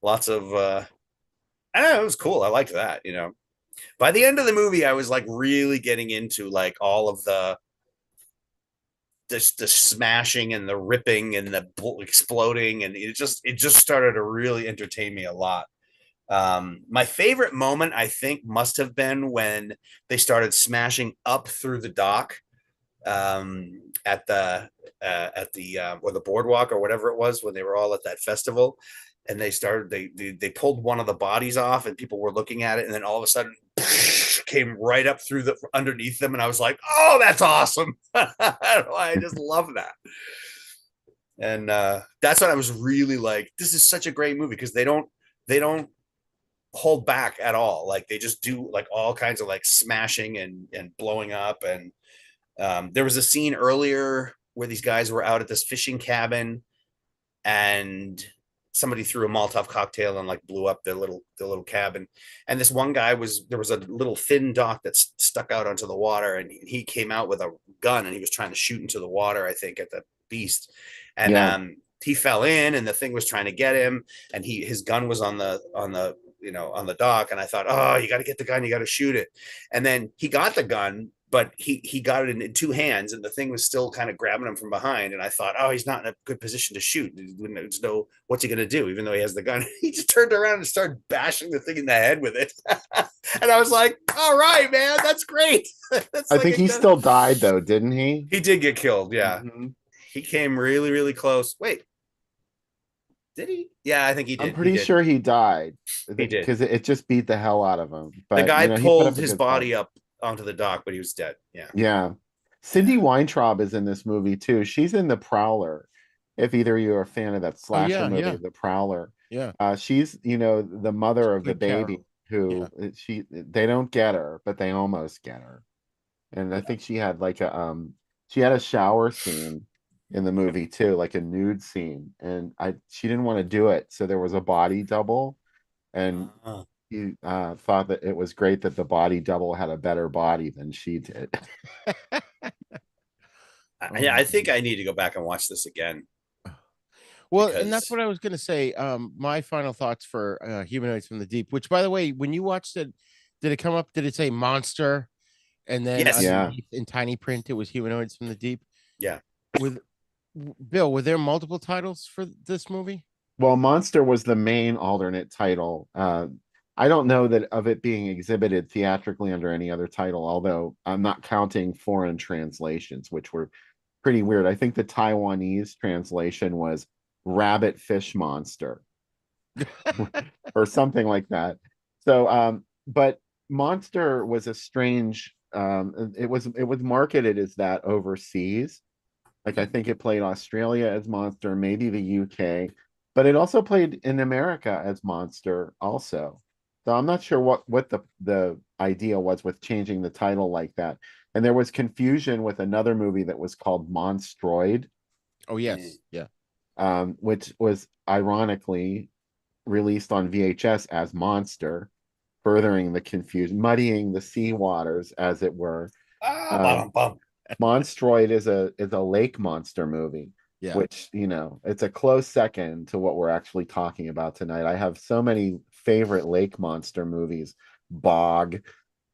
lots of I don't know, it was cool. I liked that. By the end of the movie, I was like really getting into like all of the smashing and the ripping and the exploding, and it just started to really entertain me a lot. My favorite moment, I think, must have been when they started smashing up through the dock, at the or the boardwalk or whatever it was, when they were all at that festival, and they pulled one of the bodies off, and people were looking at it, and then all of a sudden came right up through the underneath them, and I was like, oh, that's awesome. I just love that. And that's what I was really like, this is such a great movie because they don't hold back at all. Like they just do like all kinds of like smashing and blowing up. And there was a scene earlier where these guys were out at this fishing cabin, and somebody threw a Molotov cocktail and like blew up the little cabin. And this one guy there was a little thin dock that stuck out onto the water, and he came out with a gun and he was trying to shoot into the water, I think, at the beast. And Yeah. he fell in, and the thing was trying to get him, and his gun was on the dock, and I thought, oh, you got to get the gun, you got to shoot it. And then he got the gun, but he got it in two hands, and the thing was still kind of grabbing him from behind. And I thought, oh, he's not in a good position to shoot. There's no, what's he gonna do? Even though he has the gun, he just turned around and started bashing the thing in the head with it. And I was like, all right, man, that's great. That's I like think he still died though, didn't he? he did get killed. Yeah, Mhm. he came really, really close. Wait, did he? Yeah, I think he I'm did. He pretty did. sure he died He did. because it just beat the hell out of him. The But guy he put pulled up a his good fight. body up onto the dock, but he was dead. Yeah. Yeah. Cindy Weintraub is in this movie too. She's in The Prowler. If either of you are a fan of that Oh slasher yeah, movie, yeah, The Prowler. yeah. She's, the mother of the Good Carol. baby who they don't get her, but they almost get her. And I think she had like she had a shower scene in the movie too, like a nude scene. And she didn't want to do it. So there was a body double, and Uh, he thought that it was great that the body double had a better body than she did. yeah, I think I need to go back and watch this again Well, and that's because what I was going to say. My final thoughts for Humanoids from the Deep, which, by the way, when you watched it, did it come up? Did it say monster? And then yes, Yeah. underneath in tiny print, it was Humanoids from the Deep. yeah. With Bill, were there multiple titles for this movie? Well, Monster was the main alternate title. I don't know that of it being exhibited theatrically under any other title, although I'm not counting foreign translations, which were pretty weird. I think the Taiwanese translation was Rabbit Fish Monster or something like that. So, but Monster was a strange it was marketed as that overseas. Like I think it played Australia as Monster, maybe the UK, but it also played in America as Monster also. So I'm not sure what the idea was with changing the title like that. And there was confusion with another movie that was called Monstroid, Oh yes, yeah. which was ironically released on VHS as Monster, furthering the confusion, muddying the sea waters, as it were. Bum, Um, bum. Monstroid is a lake monster movie, Yeah. which, you know, it's a close second to what we're actually talking about tonight. I have so many favorite lake monster movies. Bog.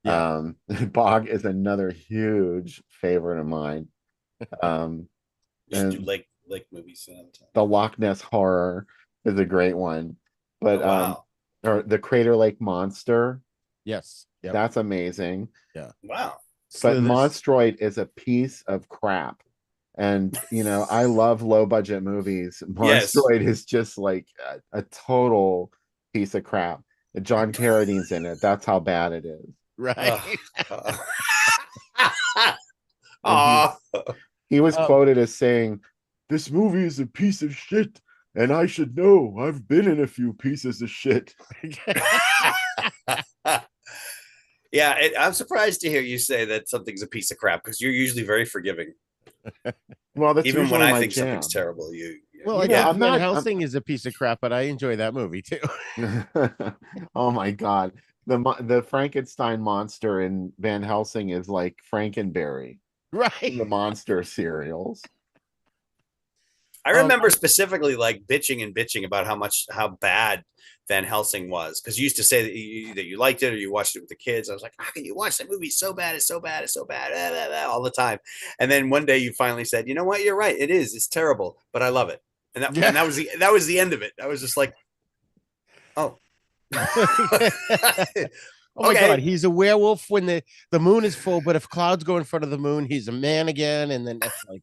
Yeah. Bog is another huge favorite of mine. You should do And lake movies another time. the Loch Ness Horror is a great one. But Oh, wow. or the Crater Lake Monster, Yes. Yep. that's amazing. Yeah. Wow. But Slithers. Monstroid is a piece of crap. And you know, I love low budget movies. Yes. Monstroid is just like a total piece of crap. John Carradine's in it. That's how bad it is. Right. And Aw. he was Um, quoted as saying, "This movie is a piece of shit, and I should know. I've been in a few pieces of shit." Yeah, I'm surprised to hear you say that something's a piece of crap because you're usually very forgiving. Well, that's Even when usually I my think something's jam. terrible, well, You I know, think yeah. Van Helsing is a piece of crap, but I enjoy that movie too. Oh my God. The Frankenstein monster in Van Helsing is like Frankenberry in Right. the monster cereals. I Um, remember specifically like bitching about how bad Van Helsing was because you used to say that you liked it or you watched it with the kids. I was like, how can you watch that movie? So bad, it's so bad, it's so bad, all the time. And then one day you finally said, you know what, you're right, it is, it's terrible, but I love it. And yeah. that was the end of it. I was just like, oh, Oh my God, okay. he's a werewolf when the moon is full, but if clouds go in front of the moon, he's a man again, and then it's like,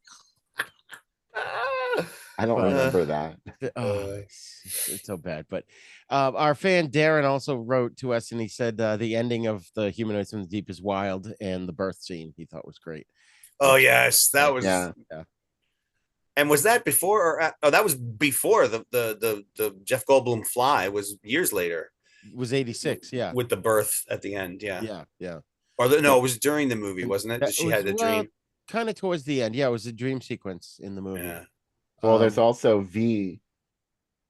I don't but remember that. it's so bad. But our fan Darren also wrote to us, and he said the ending of the Humanoids from the Deep is wild, and the birth scene he thought was great. Oh Which, yes, that was. Yeah. yeah. And was that before oh, that was before the Jeff Goldblum fly was years later It was 86. Yeah, with the birth at the end. Yeah. yeah, yeah. Or no, it was during the movie, wasn't it? That She was had the dream. kind of towards the end. Yeah, it was a dream sequence in the movie. Yeah. Well, there's Um, also V,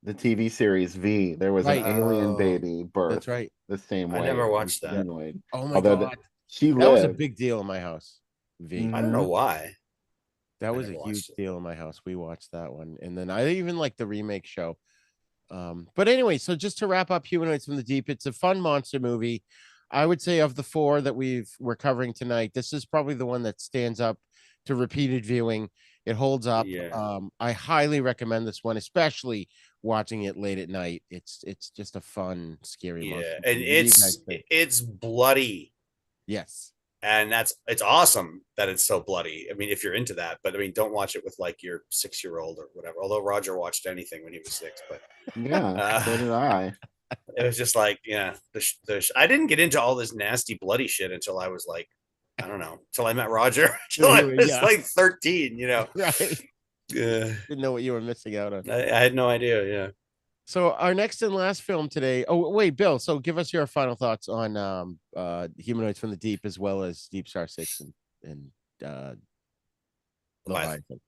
the TV series V. There was an right. alien Oh, baby birth That's right. the same I way never as watched that. humanoid. Oh my Although God, she that was a lived. big deal in my house. V. I don't know why. That I was a never huge watched it. deal in my house. We watched that one, and then I even like the remake show. But anyway, so just to wrap up Humanoids from the Deep, it's a fun monster movie. I would say of the four that we're covering tonight, this is probably the one that stands up to repeated viewing. It holds up. Yeah. I highly recommend this one, especially watching it late at night. It's just a fun, scary Yeah. monster And movie. What do you guys think? it's bloody. Yes. And it's awesome that it's so bloody. I mean, if you're into that, but I mean, don't watch it with like your 6-year-old or whatever. Although Roger watched anything when he was 6, but Yeah, so did I. it was just like, yeah, I didn't get into all this nasty bloody shit until I was like, I don't know, until I met Roger, until I was Yeah. like 13, you know. Right. Yeah. Didn't know what you were missing out on. I had no idea. Yeah. So our next and last film today. Oh wait, Bill. So give us your final thoughts on Humanoids from the Deep as well as Deep Star 6 and Leviathan.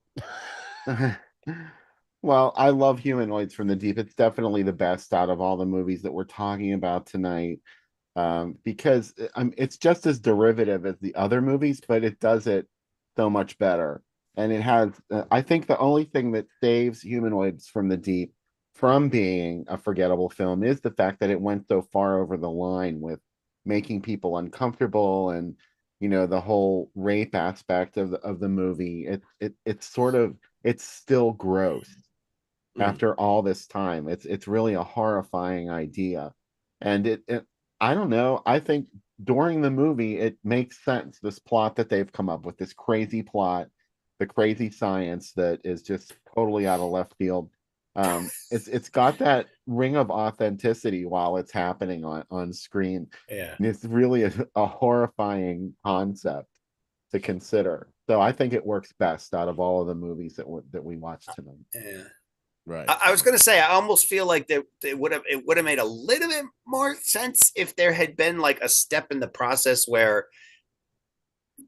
Well, I love Humanoids from the Deep. It's definitely the best out of all the movies that we're talking about tonight. Because it's just as derivative as the other movies, but it does it so much better. And it has, I think the only thing that saves Humanoids from the Deep from being a forgettable film is the fact that it went so far over the line with making people uncomfortable and, you know, the whole rape aspect of the movie. It's sort of, it's still gross after all this time. It's really a horrifying idea. And it I don't know. I think during the movie, it makes sense. This plot that they've come up with, this crazy plot, the crazy science that is just totally out of left field. It's got that ring of authenticity while it's happening on screen. Yeah. And it's really a horrifying concept to consider. So I think it works best out of all of the movies that we watched tonight. Yeah. Right. I was gonna say I almost feel like that it would have made a little bit more sense if there had been like a step in the process where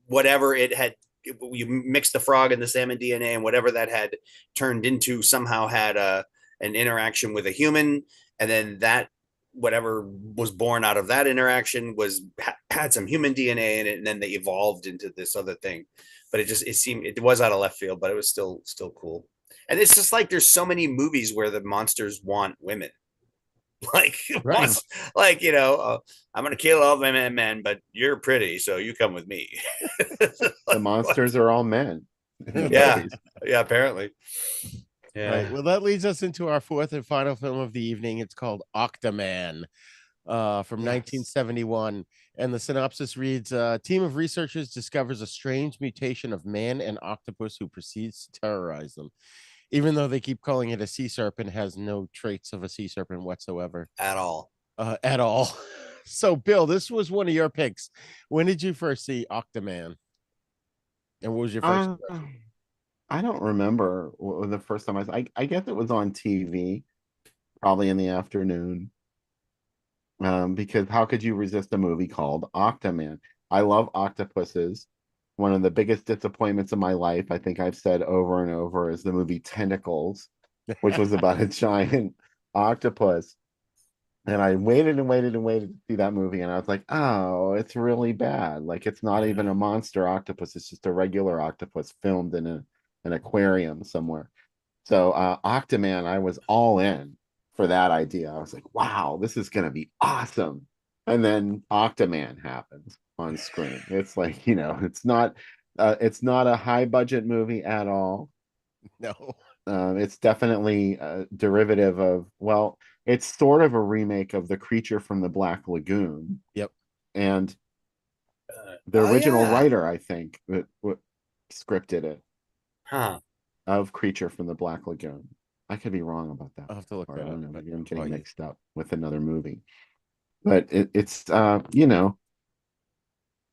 whatever it had, you mix the frog and the salmon DNA and whatever that had turned into somehow had an interaction with a human, and then that whatever was born out of that interaction had some human DNA in it, and then they evolved into this other thing. But it was out of left field, but it was still cool. And it's just like there's so many movies where the monsters want women. Like, Right. like I'm gonna kill all the men, but you're pretty, so you come with me. The monsters are all men. Yeah, yeah, apparently. Yeah. Right. Well, that leads us into our fourth and final film of the evening. It's called Octoman, from 1971. And the synopsis reads, a team of researchers discovers a strange mutation of man and octopus who proceeds to terrorize them. Even though they keep calling it a sea serpent, has no traits of a sea serpent whatsoever. At all. At all. So, Bill, this was one of your picks. When did you first see Octoman? And what was your first impression? I don't remember the first time I guess it was on TV, probably in the afternoon. Because how could you resist a movie called Octoman? I love octopuses. One of the biggest disappointments of my life, I think I've said over and over, is the movie Tentacles, which was about a giant octopus. And I waited and waited and waited to see that movie, and I was like, oh, it's really bad. Like, it's not even a monster octopus, it's just a regular octopus filmed in an aquarium somewhere. So Octoman, I was all in for that idea. I was like, wow, this is gonna be awesome. And then Octoman happens on screen. It's like, it's not a high budget movie at all. No. It's definitely a derivative of, well, it's sort of a remake of The Creature from the Black Lagoon. Yep. And the original writer, I think, that scripted it. Huh. Of Creature from the Black Lagoon. I could be wrong about that. I'll have to look that I don't up. know. But Maybe I'm getting yeah. mixed up with another movie. But it's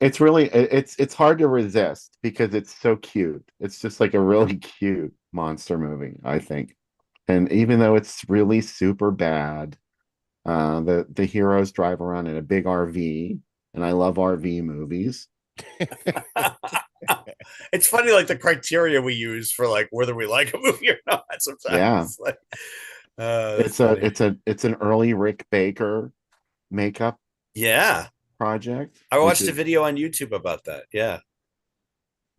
it's hard to resist because it's so cute. It's just like a really cute monster movie, I think. And even though it's really super bad, the heroes drive around in a big RV, and I love RV movies. It's funny, like the criteria we use for like whether we like a movie or not. Sometimes, yeah, like, it's an early Rick Baker makeup project. I watched a video on YouTube about that. Yeah,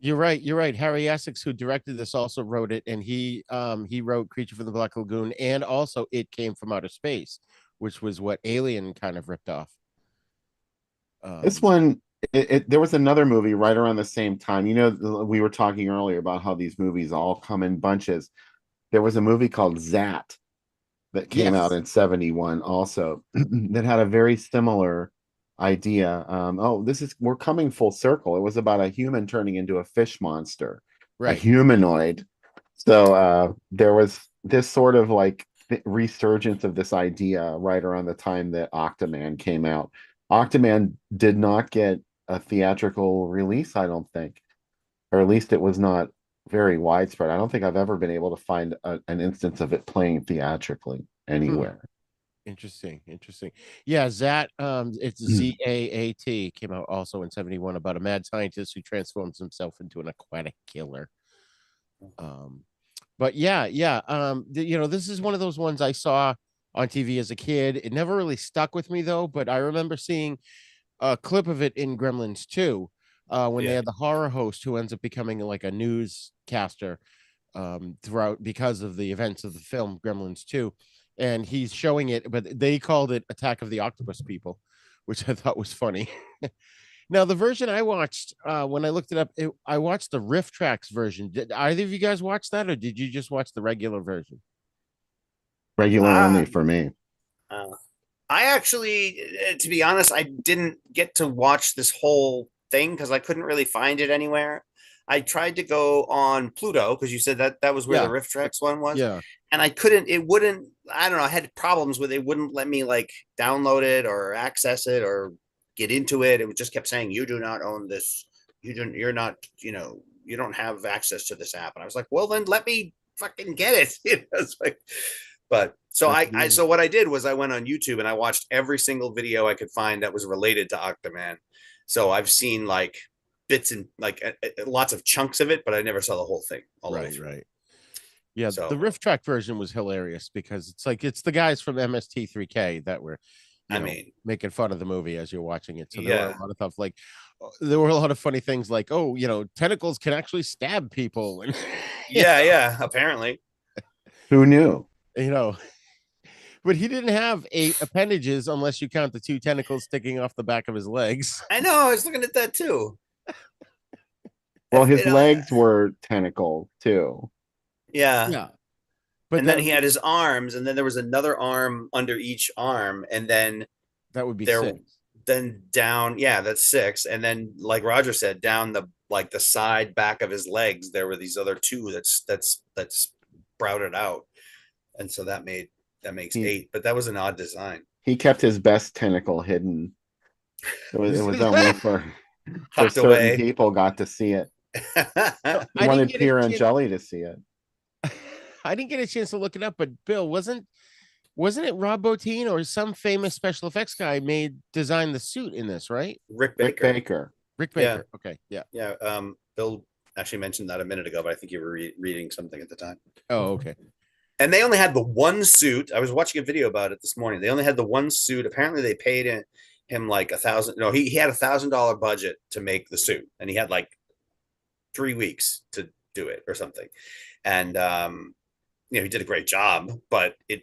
You're right. You're right. Harry Essex, who directed this, also wrote it, and he wrote Creature from the Black Lagoon, and also It Came from Outer Space, which was what Alien kind of ripped off. This one, there was another movie right around the same time. We were talking earlier about how these movies all come in bunches. There was a movie called Zat that came out in 71 also that had a very similar idea. We're coming full circle. It was about a human turning into a fish monster, a humanoid. So there was this sort of like resurgence of this idea right around the time that Octoman came out. Octoman did not get a theatrical release, I don't think, or at least it was not very widespread. I don't think I've ever been able to find an instance of it playing theatrically anywhere. Interesting. Yeah, Zat, it's ZAAT, came out also in 71, about a mad scientist who transforms himself into an aquatic killer. But this is one of those ones I saw on TV as a kid. It never really stuck with me though, but I remember seeing a clip of it in Gremlins 2, when they had the horror host who ends up becoming like a newscaster throughout because of the events of the film Gremlins 2. And he's showing it, but they called it Attack of the Octopus People, which I thought was funny. Now, the version I watched, when I looked it up, I watched the Riff Tracks version. Did either of you guys watch that, or did you just watch the regular version? Regular only for me. I actually, to be honest, I didn't get to watch this whole thing because I couldn't really find it anywhere. I tried to go on Pluto because you said that was where the Riff Tracks one was. Yeah. and I couldn't. It wouldn't. I don't know. I had problems with it. Wouldn't let me like download it or access it or get into it. It just kept saying you do not own this. You don't. You're not. You know. You don't have access to this app. And I was like, well, then let me fucking get it. It's like, but so That's so what I did was I went on YouTube and I watched every single video I could find that was related to Octoman. So I've seen like bits and like lots of chunks of it, but I never saw the whole thing all the way right, through. right. Yeah, So the riff track version was hilarious because it's like it's the guys from MST3K that were, I mean, making fun of the movie as you're watching it. So there were yeah, a lot of stuff like there were a lot of funny things like, oh, tentacles can actually stab people, and yeah. Apparently, Who knew? you know, but he didn't have 8 appendages unless you count the 2 tentacles sticking off the back of his legs. I know. I was looking at that too. Well, If, his legs were tentacle too. yeah. Yeah, but And then he had his arms, and then there was another arm under each arm, and then that would be there, 6. then down. Yeah, that's 6. And then, like Roger said, down the side back of his legs, there were these other 2 that's sprouted out, and so that makes He 8. But that was an odd design. he kept his best tentacle hidden. It was only for Tucked certain away. people got to see it. So He wanted Pierre and Jelly to see it. I didn't get a chance to look it up, but Bill, wasn't it Rob Bottin or some famous special effects guy designed the suit in this, right? Rick Rick Baker. Baker. Rick Yeah. Baker. Okay, yeah. Yeah. Bill actually mentioned that a minute ago, but I think you were reading something at the time. Oh, okay. And they only had the one suit. I was watching a video about it this morning. They only had the one suit. Apparently, they paid him like $1,000. No, he had $1,000 budget to make the suit, and he had like 3 weeks to do it or something. And he did a great job, but it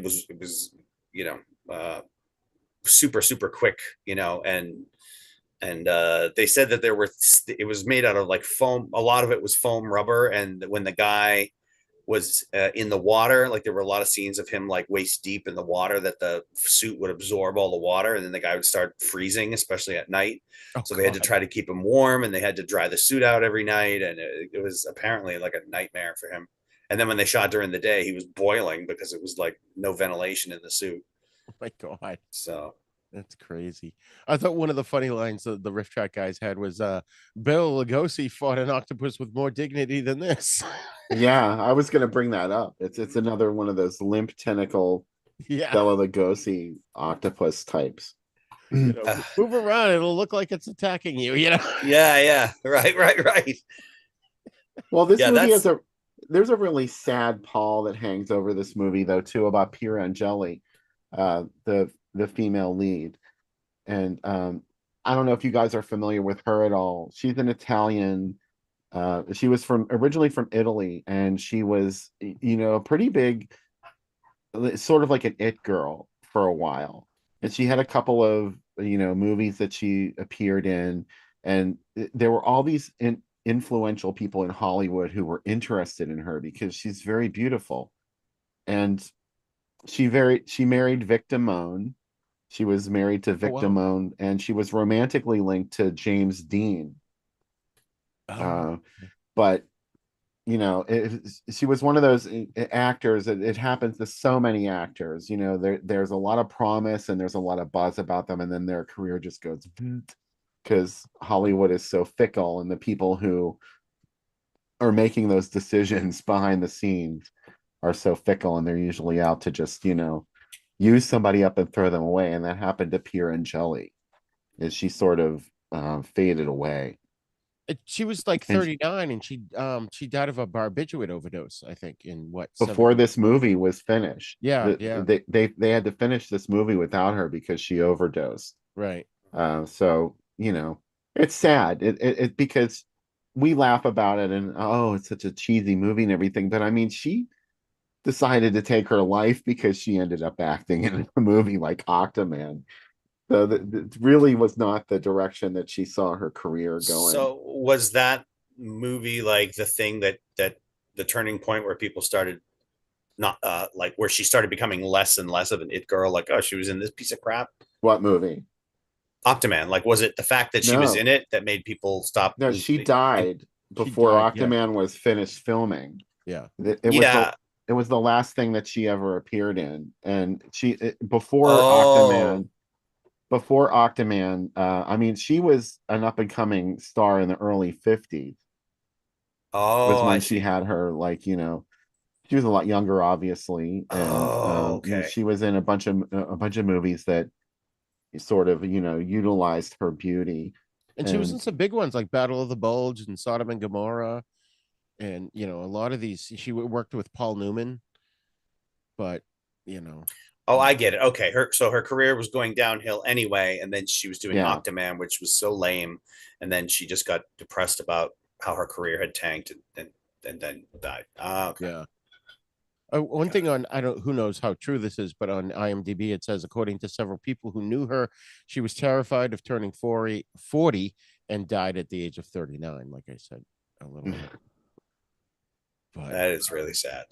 was super super quick, and they said that it was made out of like foam. A lot of it was foam rubber, and when the guy was in the water, like there were a lot of scenes of him like waist deep in the water, that the suit would absorb all the water, and then the guy would start freezing, especially at night. So they had to try to keep him warm, and they had to dry the suit out every night, and it was apparently like a nightmare for him. And then when they shot during the day, he was boiling because it was like no ventilation in the suit. Oh my God. So that's crazy. I thought one of the funny lines that the riff track guys had was Bill Lugosi fought an octopus with more dignity than this. Yeah, I was gonna bring that up. It's another one of those limp tentacle Bela Lugosi octopus types. Move around, it'll look like it's attacking you, Yeah. Right. Well, this movie there's a really sad pall that hangs over this movie though too, about Piera Angeli, the female lead. And I don't know if you guys are familiar with her at all. She's an Italian. She was originally from Italy, and she was, pretty big, sort of like an it girl for a while. And she had a couple of, movies that she appeared in, and there were all these influential people in Hollywood who were interested in her because she's very beautiful. And she married Vic Damone. She was married to Vic Damone, and she was romantically linked to James Dean. But she was one of those actors. It happens to so many actors. There's a lot of promise and there's a lot of buzz about them, and then their career just goes because Hollywood is so fickle, and the people who are making those decisions behind the scenes are so fickle, and they're usually out to just use somebody up and throw them away. And that happened to Piera Angeli, as she sort of faded away. She was like 39, and she died of a barbiturate overdose, I think, in before this movie was finished. Yeah. They had to finish this movie without her because she overdosed. Right. So it's sad. It because we laugh about it and it's such a cheesy movie and everything, but I mean, she decided to take her life because she ended up acting in a movie like Octoman. So that really was not the direction that she saw her career going. So was that movie like the thing that the turning point where people started not like where she started becoming less and less of an it girl? Like, oh, she was in this piece of crap. What movie? Octoman. Like, was it the fact that she was in it that made people stop? No, she died before Octoman was finished filming. Yeah. It was Yeah. it was the last thing that she ever appeared in, and before Oh. Octoman. Before Octoman, I mean, she was an up and coming star in the early 50s. Was Oh, I when she see. had her, like, she was a lot younger, obviously, and Oh, okay. she was in a bunch of movies that sort of, utilized her beauty. And she was in And some big ones like Battle of the Bulge and Sodom and Gomorrah. And, a lot of these, she worked with Paul Newman, but, you know, Oh, I get it. Okay. Her career was going downhill anyway, and then she was doing yeah, Octoman, which was so lame, and then she just got depressed about how her career had tanked and then died. Ah, okay. yeah. One thing on, I don't, who knows how true this is, but on IMDb it says, according to several people who knew her, she was terrified of turning 40 and died at the age of 39. Like I said a little bit, but That is really sad.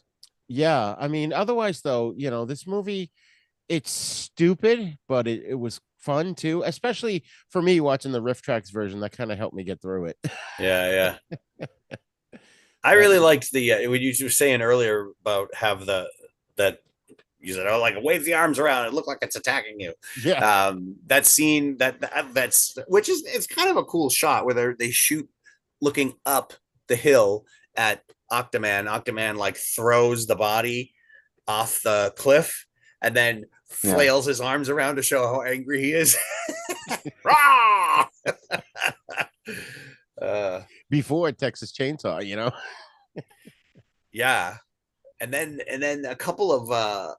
yeah, I mean, otherwise though, this movie, it's stupid, but it was fun too, especially for me watching the Riff Tracks version. That kind of helped me get through it. Yeah, yeah. I That really was, liked the when you were saying earlier about have the that you said, oh, like wave the arms around, it looked like it's attacking you. yeah, That scene that's which is it's kind of a cool shot where they shoot looking up the hill at Octoman. Octoman like throws the body off the cliff and then yeah. flails his arms around to show how angry he is. Rah! uh, before Texas Chainsaw, yeah, and then a couple of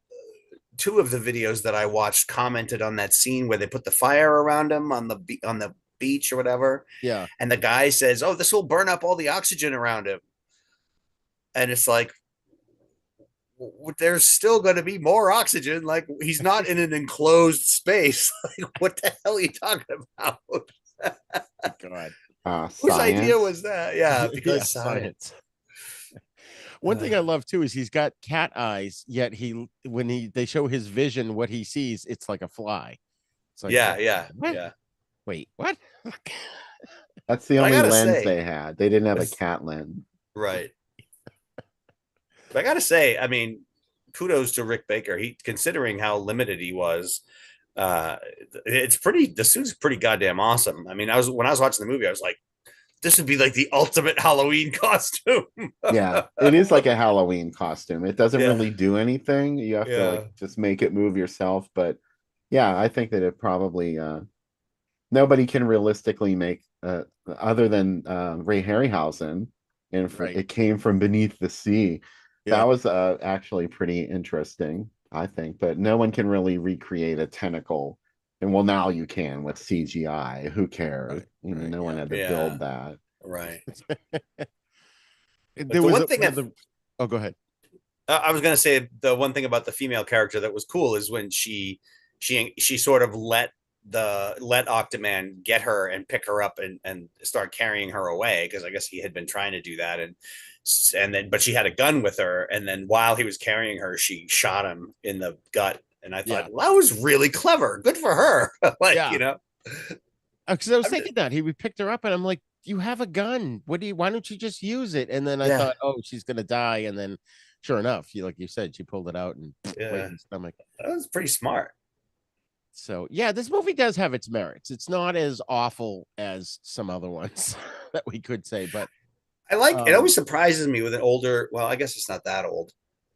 two of the videos that I watched commented on that scene where they put the fire around him on the beach or whatever, yeah, and the guy says, "Oh, this will burn up all the oxygen around him," and it's like there's still going to be more oxygen. Like he's not in an enclosed space. Like what the hell are you talking about? God, Whose idea Science. was that? Yeah, yeah, because science. science. One thing I love too is he's got cat eyes, yet they show his vision, what he sees, it's like a fly. It's like, Yeah, yeah, what? yeah. Wait, what? That's the But I only gotta lens say, they had. They didn't have a this, cat lens. right. But I gotta say, I mean, kudos to Rick Baker. He considering how limited he was, uh it's pretty the suit's pretty goddamn awesome. I mean, when I was watching the movie, I was like, this would be like the ultimate Halloween costume. Yeah, it is like a Halloween costume. It doesn't Yeah, really do anything. You have to, like, yeah. just make it move yourself. But yeah, I think that it probably nobody can realistically make other than Ray Harryhausen, and Right. it came from beneath the sea. That Yeah. was actually pretty interesting, I think. But no one can really recreate a tentacle. And well, now you can with CGI. Who cares? Right. No one Yeah. had to Yeah, build that. right. But There the was one thing one of the. Oh, go ahead. I was gonna say the one thing about the female character that was cool is when she sort of let Octoman get her and pick her up and start carrying her away because I guess he had been trying to do that and then but she had a gun with her and then while he was carrying her she shot him in the gut and I thought Yeah. well, that was really clever, good for her. Like Yeah. Because I was thinking that we picked her up, and I'm like, "You have a gun. Why don't you just use it?" And then I yeah, thought, "Oh, she's gonna die." And then, sure enough, like you said, she pulled it out and right yeah, in the stomach. that was pretty smart. So yeah, this movie does have its merits. It's not as awful as some other ones that we could say, but I like it. um, Always surprises me with an older. Well, I guess it's not that old,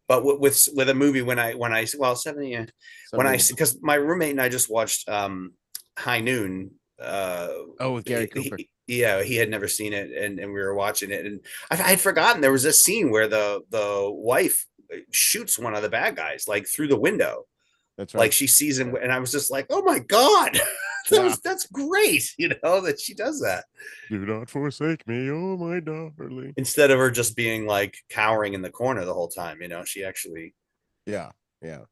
but with a movie when I well 70 when I 71. because my roommate and I just watched High Noon. Oh, with Gary Cooper. Yeah, he had never seen it, and we were watching it, and I had forgotten there was a scene where the wife shoots one of the bad guys like through the window, That's like right. she sees him, Yeah. and I was just like, oh my god, Yeah. that's great, that she does that Do not forsake me, oh my darling. instead of her just being like cowering in the corner the whole time. She actually Yeah. Yeah.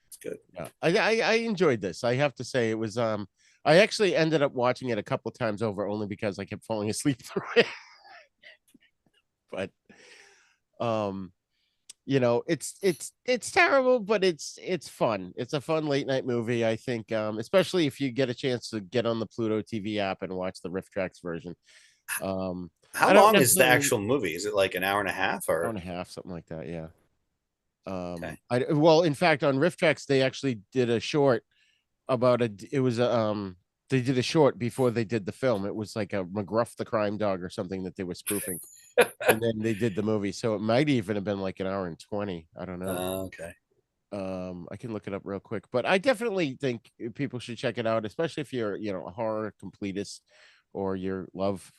it's good. Yeah. I enjoyed this. I have to say it was I actually ended up watching it a couple times over only because I kept falling asleep through it. But um it's terrible, but it's fun. It's a fun late night movie, I think, especially if you get a chance to get on the Pluto TV app and watch the Riff Tracks version. Um How I don't long is the necessarily actual movie? Is it like an hour and a half hour or and a half, something like that. Yeah. okay? Well, in fact, on Riff Tracks, they actually did a short about it was they did a short before they did the film. It was like a McGruff the Crime Dog or something that they were spoofing, and then they did the movie. So it might even have been like an hour and 20. I don't know. Okay. I can look it up real quick, but I definitely think people should check it out, especially if you're, a horror completist or you love,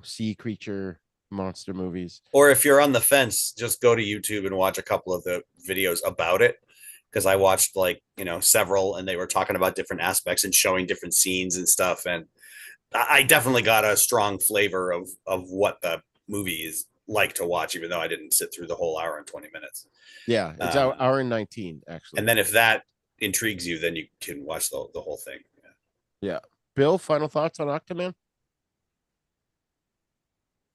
sea creature monster movies. Or if you're on the fence, just go to YouTube and watch a couple of the videos about it. Because I watched like, several and they were talking about different aspects and showing different scenes and stuff. And I definitely got a strong flavor of what the movie is like to watch, even though I didn't sit through the whole hour and 20 minutes. Yeah, it's hour and 19, actually. And then if that intrigues you, then you can watch the whole thing. Yeah. Bill, final thoughts on Octoman?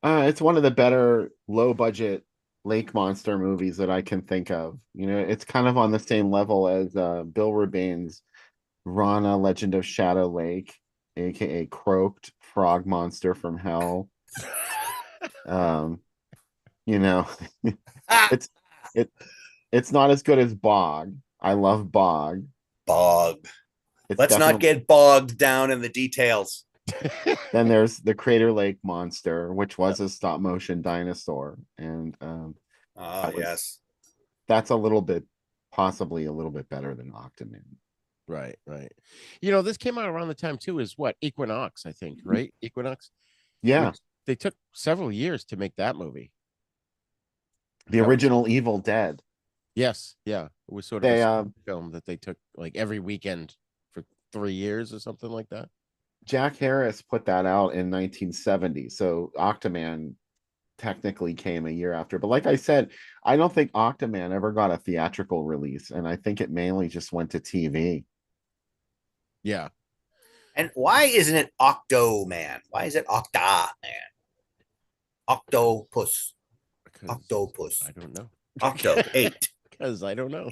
It's one of the better low budget lake monster movies that I can think of. It's kind of on the same level as Bill Urbain's Rana Legend of Shadow Lake, aka Croaked Frog Monster from Hell. You know, it's it it's not as good as Bog. I love Bog. Bog. It's Let's not get bogged down in the details. Then there's the Crater Lake Monster, which was a stop motion dinosaur, and Yes. that's possibly a little bit better than Octoman. Right. This came out around the time too, is what, Equinox, I think, right? Equinox. Yeah, They took several years to make that movie. the original Evil Dead. Yes, yeah, it was sort of a film that they took like every weekend for 3 years or something like that. Jack Harris put that out in 1970, so Octoman technically came a year after. But like I said, I don't think Octoman ever got a theatrical release, and I think it mainly just went to TV. Yeah. And why isn't it Octo-Man? Why is it Octa-Man? Octopus. Octopus. I don't know. Octo 8. Because I don't know.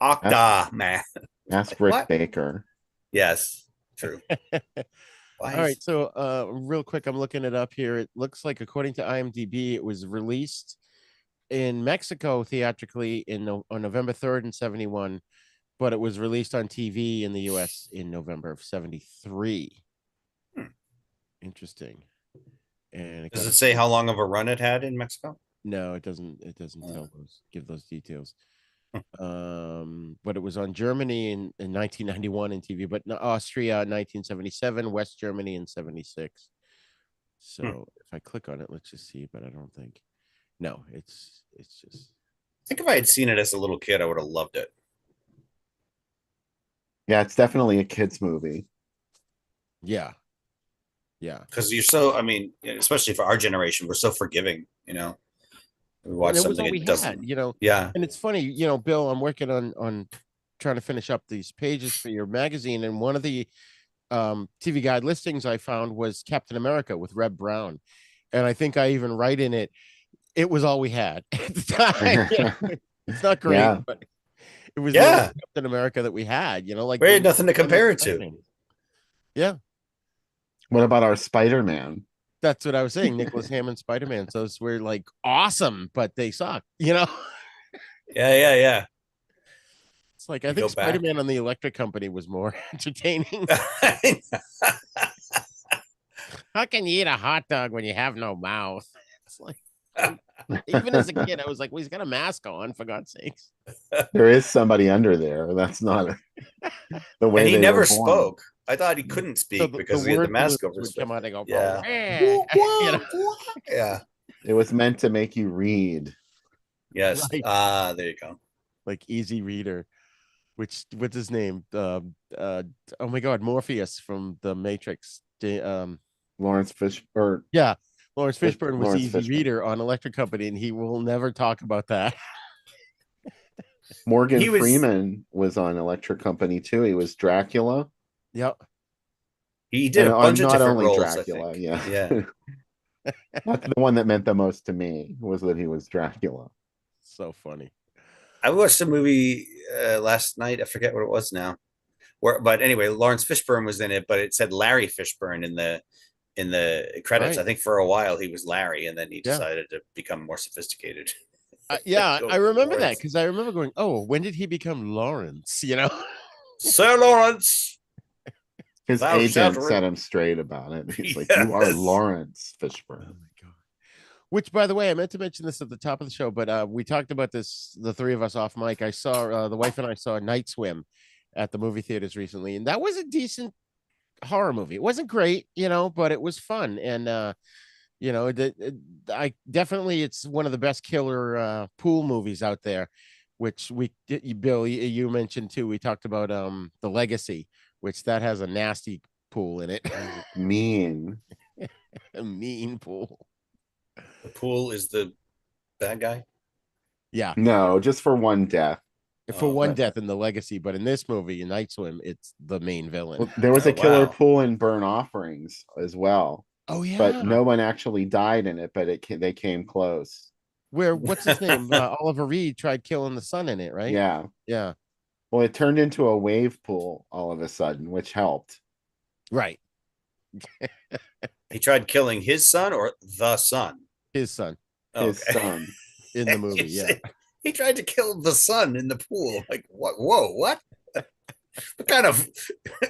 Octa-Man. Ask Rick What? Baker. Yes, true. All right, so real quick, I'm looking it up here. It looks like, according to IMDb, it was released in Mexico theatrically on November 3rd in 71, but it was released on TV in the US in November of 73. Interesting. And does it say how long of a run it had in Mexico? No, it doesn't give those details. But it was on Germany in 1991 in TV, but Austria in 1977, West Germany in 76. So if I click on it, let's just see, but I don't think. No, it's just. I think if I had seen it as a little kid, I would have loved it. Yeah, it's definitely a kids movie. Yeah. Because especially for our generation, we're so forgiving, We watch it was something all we it doesn't. had, Yeah. And it's funny, Bill, I'm working on trying to finish up these pages for your magazine, and one of the TV Guide listings I found was Captain America with Reb Brown, and I think I even write in it, it was all we had at the time. It's not great, but it was the Captain America that we had. Like we had nothing to compare it to. Yeah. What about our Spider-Man? That's what I was saying. Nicholas Hammond Spider-Man. So we're like awesome, but they suck, Yeah. It's like, I think Spider-Man on the Electric Company was more entertaining. How can you eat a hot dog when you have no mouth? It's like, even as a kid, I was like, well, he's got a mask on, for God's sakes. There is somebody under there. That's not the way. And he they never were born. spoke. I thought he couldn't speak because he had the mask over his face. Come out and go, yeah. Yeah. It was meant to make you read. Yes. Right. There you go. Like Easy Reader. What's his name? Oh my God, Morpheus from the Matrix. Lawrence Fishburne. Yeah, Lawrence Fishburne was Easy Reader on Electric Company, and he will never talk about that. Morgan Freeman was on Electric Company too. He was Dracula. Yep. He did a bunch of different roles. Dracula, yeah. That's the one that meant the most to me, was that he was Dracula. So funny. I watched a movie last night. I forget what it was now. But anyway, Lawrence Fishburne was in it, but it said Larry Fishburne in the credits. Right. I think for a while he was Larry, and then he Yeah. decided to become more sophisticated. Yeah, Go I remember that Lawrence. because I remember going, "Oh, when did he become Lawrence?" You know. Sir Lawrence, His thou shalt. agent set him straight about it. He's like, "You are Yes. Lawrence Oh Fishburne." my god. Which, by the way, I meant to mention this at the top of the show, but we talked about this, the three of us off mic. I saw the wife and I saw Night Swim at the movie theaters recently, and that was a decent horror movie. It wasn't great, but it was fun. And I definitely, it's one of the best killer pool movies out there, which Bill, you mentioned too. We talked about The Legacy, which that has a nasty pool in it. Mean. A mean pool. The pool is the bad guy. Yeah. No, just for one death. For one but- death in The Legacy, but in this movie, in Night Swim, it's the main villain. Well, there was Oh, a killer wow. pool in Burn Offerings as well, Oh but yeah. no one actually died in it. But they came close. Where what's his name? Oliver Reed tried killing the son in it, right? Yeah. Yeah. Well, it turned into a wave pool all of a sudden, which helped. Right. He tried killing his son or the son. His son His Okay. son. in the movie. Yeah. He tried to kill the son in the pool. Like what? Whoa, what? What kind of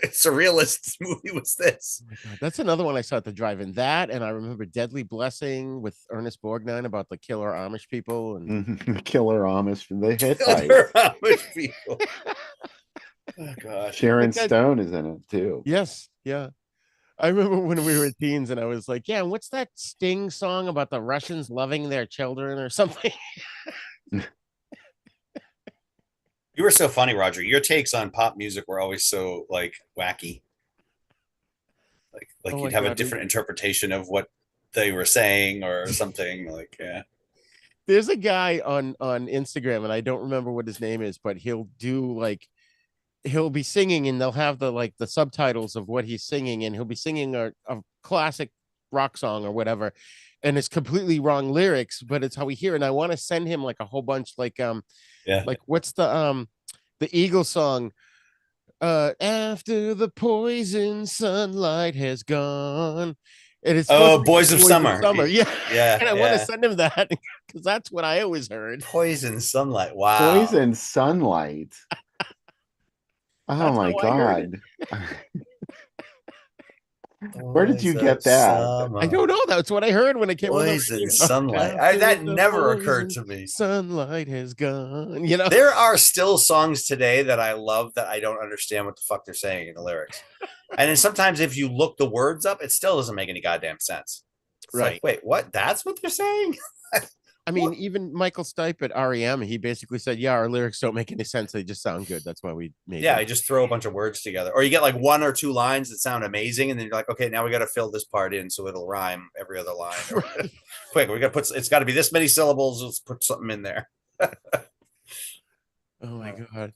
surrealist movie was this? Oh my God. That's another one I saw at the drive-in. That, and I remember Deadly Blessing with Ernest Borgnine about the killer Amish people. And Killer Amish from the Hittite. Killer Amish people. Oh gosh. Sharon That- Stone is in it too. yes, yeah. I remember when we were teens, and I was like, "Yeah, what's that Sting song about the Russians loving their children or something?" You were so funny, Roger. Your takes on pop music were always so like wacky. Like Oh you'd my have a God, different interpretation of what they were saying or something. Like, yeah. There's a guy on Instagram, and I don't remember what his name is, but he'll be singing, and they'll have the subtitles of what he's singing, and he'll be singing a classic rock song or whatever, and it's completely wrong lyrics, but it's how we hear it. And I want to send him like a whole bunch, Yeah. like what's the Eagles song, after the poison sunlight has gone, and it's supposed to be Boys of Summer. Yeah. Yeah. And I want to send him that because that's what I always heard. Poison Sunlight. Wow. Poison Sunlight. Oh That's my how I heard God. Where did you Boys get of that? Summer. I don't know. That's what I heard when it came on the Poison radio. Sunlight. After That the never occurred poison to me. Sunlight has gone. There are still songs today that I love that I don't understand what the fuck they're saying in the lyrics. And then sometimes if you look the words up, it still doesn't make any goddamn sense. It's Right. like, wait, what? That's what they're saying? I mean, What? even Michael Stipe at REM, he basically said, "Yeah, our lyrics don't make any sense. They just sound good. That's why we made Yeah, them." I just throw a bunch of words together. Or you get like one or two lines that sound amazing, and then you're like, okay, now we got to fill this part in so it'll rhyme every other line. Or, Right. quick, we got to put it's got to be this many syllables. Let's put something in there. Oh my God.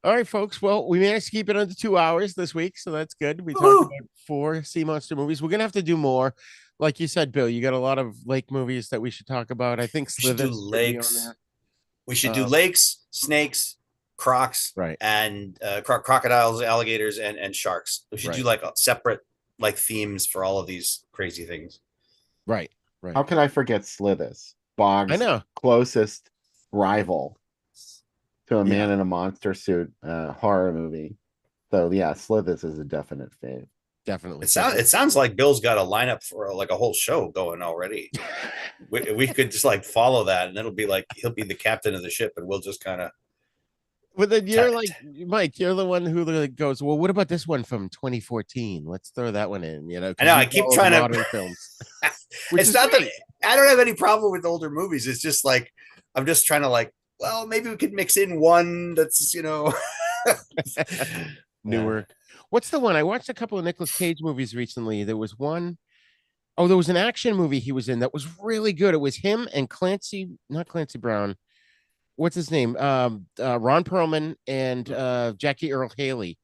All right, folks. Well, we managed to keep it under 2 hours this week, so that's good. We Woohoo! talked about 4 sea monster movies. We're gonna have to do more. Like you said, Bill, you got a lot of lake movies that we should talk about. I think We should do Slithers should be on lakes. there. We should do lakes, snakes, crocs, Right. and crocodiles, alligators, and sharks. We should do Right. like a separate like themes for all of these crazy things. Right. How can I forget Slithers? Boggs' I know. closest rival to a Yeah. man in a monster suit horror movie. So yeah, Slithers is a definite fave. Definitely. It sounds like Bill's got a lineup for like a whole show going already. we could just like follow that, and it'll be like he'll be the captain of the ship, and we'll just kind of. But then you're like, Mike, you're the one who like goes, well, what about this one from 2014? Let's throw that one in, 'cause I know, I you keep follow the trying to- modern films. Which It's is not that great. I don't have any problem with older movies. It's just like I'm just trying to like, well, maybe we could mix in one that's Newer. What's the one? I watched a couple of Nicolas Cage movies recently. There was one. Oh, there was an action movie he was in that was really good. It was him and not Clancy Brown. What's his name? Ron Perlman and Jackie Earl Haley.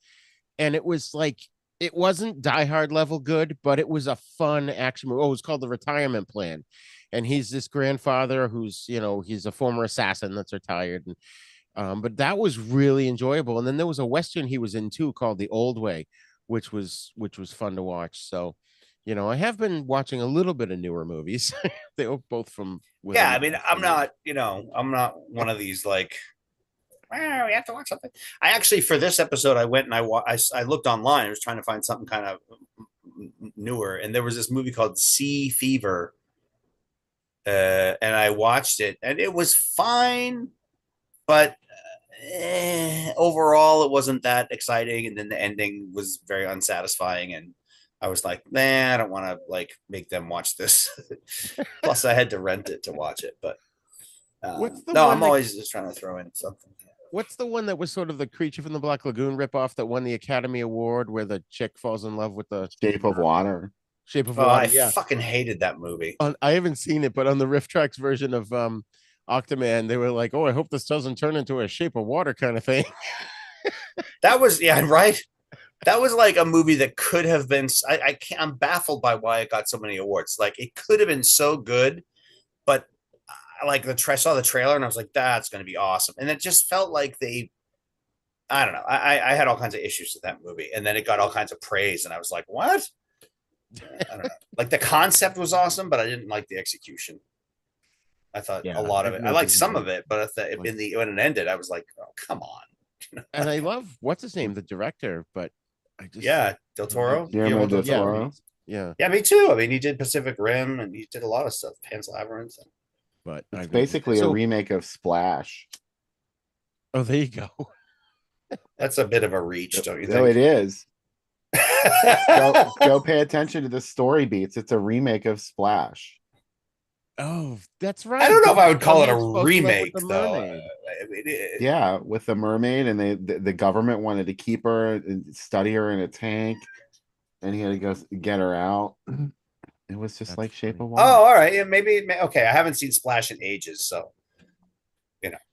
And it was like, it wasn't Die Hard level good, but it was a fun action movie. Oh, it was called The Retirement Plan. And he's this grandfather who's, he's a former assassin that's retired. And but that was really enjoyable. And then there was a Western he was in too called The Old Way, which was fun to watch. So You know, I have been watching a little bit of newer movies. They were both from Yeah, within I the mean, last I'm 10 years. not, I'm not one of these like, we have to watch something. I actually, for this episode, I went and I looked online. I was trying to find something kind of newer, and there was this movie called Sea Fever, and I watched it, and it was fine, but overall, it wasn't that exciting. And then the ending was very unsatisfying, and I was like, nah, I don't want to like make them watch this. Plus, I had to rent it to watch it, but What's the no, one I'm that always just trying to throw in something. what's the one that was sort of the Creature from the Black Lagoon ripoff that won the Academy Award where the chick falls in love with the Shape of Water. Shape of Oh, I Water? Yeah. fucking hated that movie. I haven't seen it, but on the Riff Tracks version of Octoman, they were like, "Oh, I hope this doesn't turn into a Shape of Water kind of thing." That was right. That was like a movie that could have been. I can't. I'm baffled by why it got so many awards. Like it could have been so good, but I saw the trailer and I was like, that's going to be awesome. And it just felt like they. I don't know. I had all kinds of issues with that movie, and then it got all kinds of praise, and I was like, what? I don't know. Like the concept was awesome, but I didn't like the execution. I thought a Yeah, lot of it it. I really liked didn't some work. of it, but when it ended, I was like, oh come on. And I love what's his name, the director, but I just Yeah, Del Toro, Guillermo del yeah, Toro. yeah. Yeah, me too. I mean, he did Pacific Rim, and he did a lot of stuff. Pan's Labyrinth. But It's basically a remake of Splash. Oh, there you go. That's a bit of a reach, don't you No, think? it is. Go pay attention to the story beats. It's a remake of Splash. Oh, that's right. I don't know if I would call it a Tom Hanks falls in love with remake, the though. mermaid. Yeah, with the mermaid, and the government wanted to keep her and study her in a tank, and he had to go get her out. It was just That's like Shape funny. of Water. Oh, all right. Yeah, maybe. Okay, I haven't seen Splash in ages, so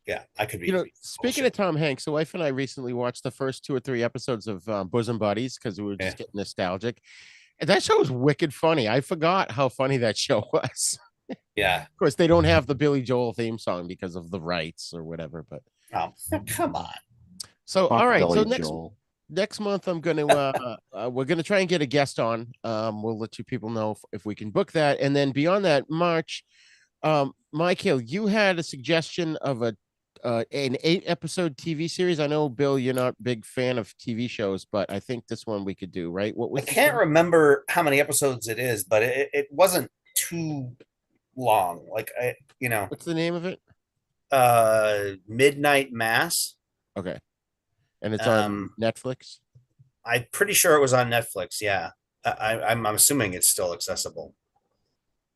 yeah, I could be. You know, speaking of Tom Hanks, the wife and I recently watched the first 2 or 3 episodes of Bosom Buddies because we were just getting nostalgic. And that show was wicked funny. I forgot how funny that show was. Yeah. Of course, they don't have the Billy Joel theme song because of the rights or whatever. But Oh, come on. so, Fuck all right. So Billy Joel. next month, I'm gonna we're gonna try and get a guest on. We'll let you people know if we can book that, and then beyond that, March. Michael, you had a suggestion of an 8-episode TV series. I know, Bill, you're not a big fan of TV shows, but I think this one we could do, right? What I was can't remember how many episodes it is, but it wasn't too long. Like what's the name of it? Midnight Mass. Okay. And it's on Netflix. I'm pretty sure it was on Netflix. Yeah, I'm assuming it's still accessible.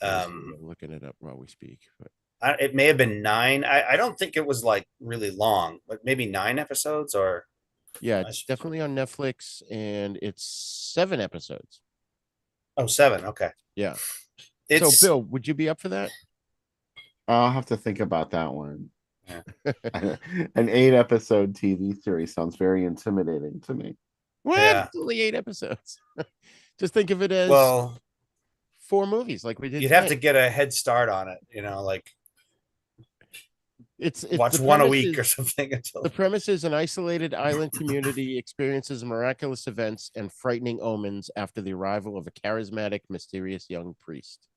I'm looking it up while we speak. But It may have been 9. I don't think it was like really long, but maybe 9 episodes or. yeah, it's definitely on Netflix, and it's 7 episodes. Oh, 7. Okay. Yeah. So, Bill, would you be up for that? I'll have to think about that one. Yeah. An 8-episode TV series sounds very intimidating to me. What? Yeah. It's only 8 episodes. Just think of it as 4 movies, like we did. You'd have to get a head start on it, like it's watch one a week or something. The premise is an isolated island community experiences miraculous events and frightening omens after the arrival of a charismatic, mysterious young priest.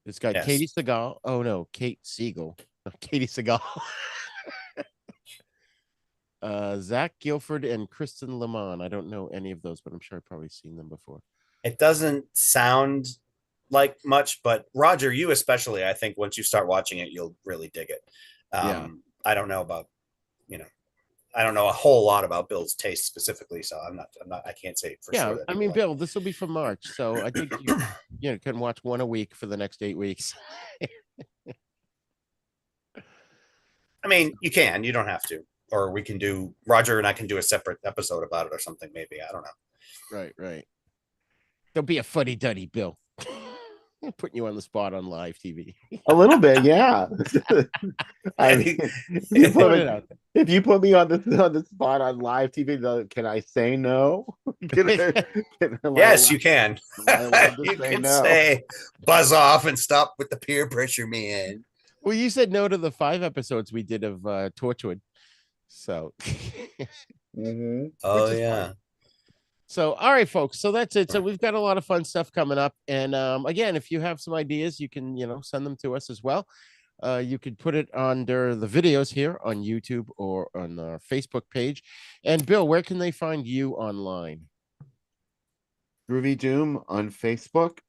It's got Katie Seagal. Oh no, Kate Siegel. Katie Seagal. Zach Gilford and Kristen Lemon. I don't know any of those, but I'm sure I've probably seen them before. It doesn't sound like much, but Roger, you especially, I think once you start watching it, you'll really dig it. Yeah. I don't know about, I don't know a whole lot about Bill's taste specifically, so I can't say for sure. Yeah, I mean, Bill, this will be for March, so I think you can watch one a week for the next 8 weeks. I mean, you don't have to, or we can do, Roger and I can do a separate episode about it or something, maybe. I don't know. Right. There'll be a fuddy-duddy, Bill. Putting you on the spot on live TV. A little bit, yeah. I mean, if you put me on the spot on live TV, can I say no? Yes, you can. You can say buzz off and stop with the peer pressure, man. Well, you said no to the 5 episodes we did of Torchwood, so. Mm-hmm. Oh yeah. So, all right, folks. So that's it. So we've got a lot of fun stuff coming up. And again, if you have some ideas, you can, send them to us as well. You could put it under the videos here on YouTube or on our Facebook page. And Bill, where can they find you online? Groovy Doom on Facebook.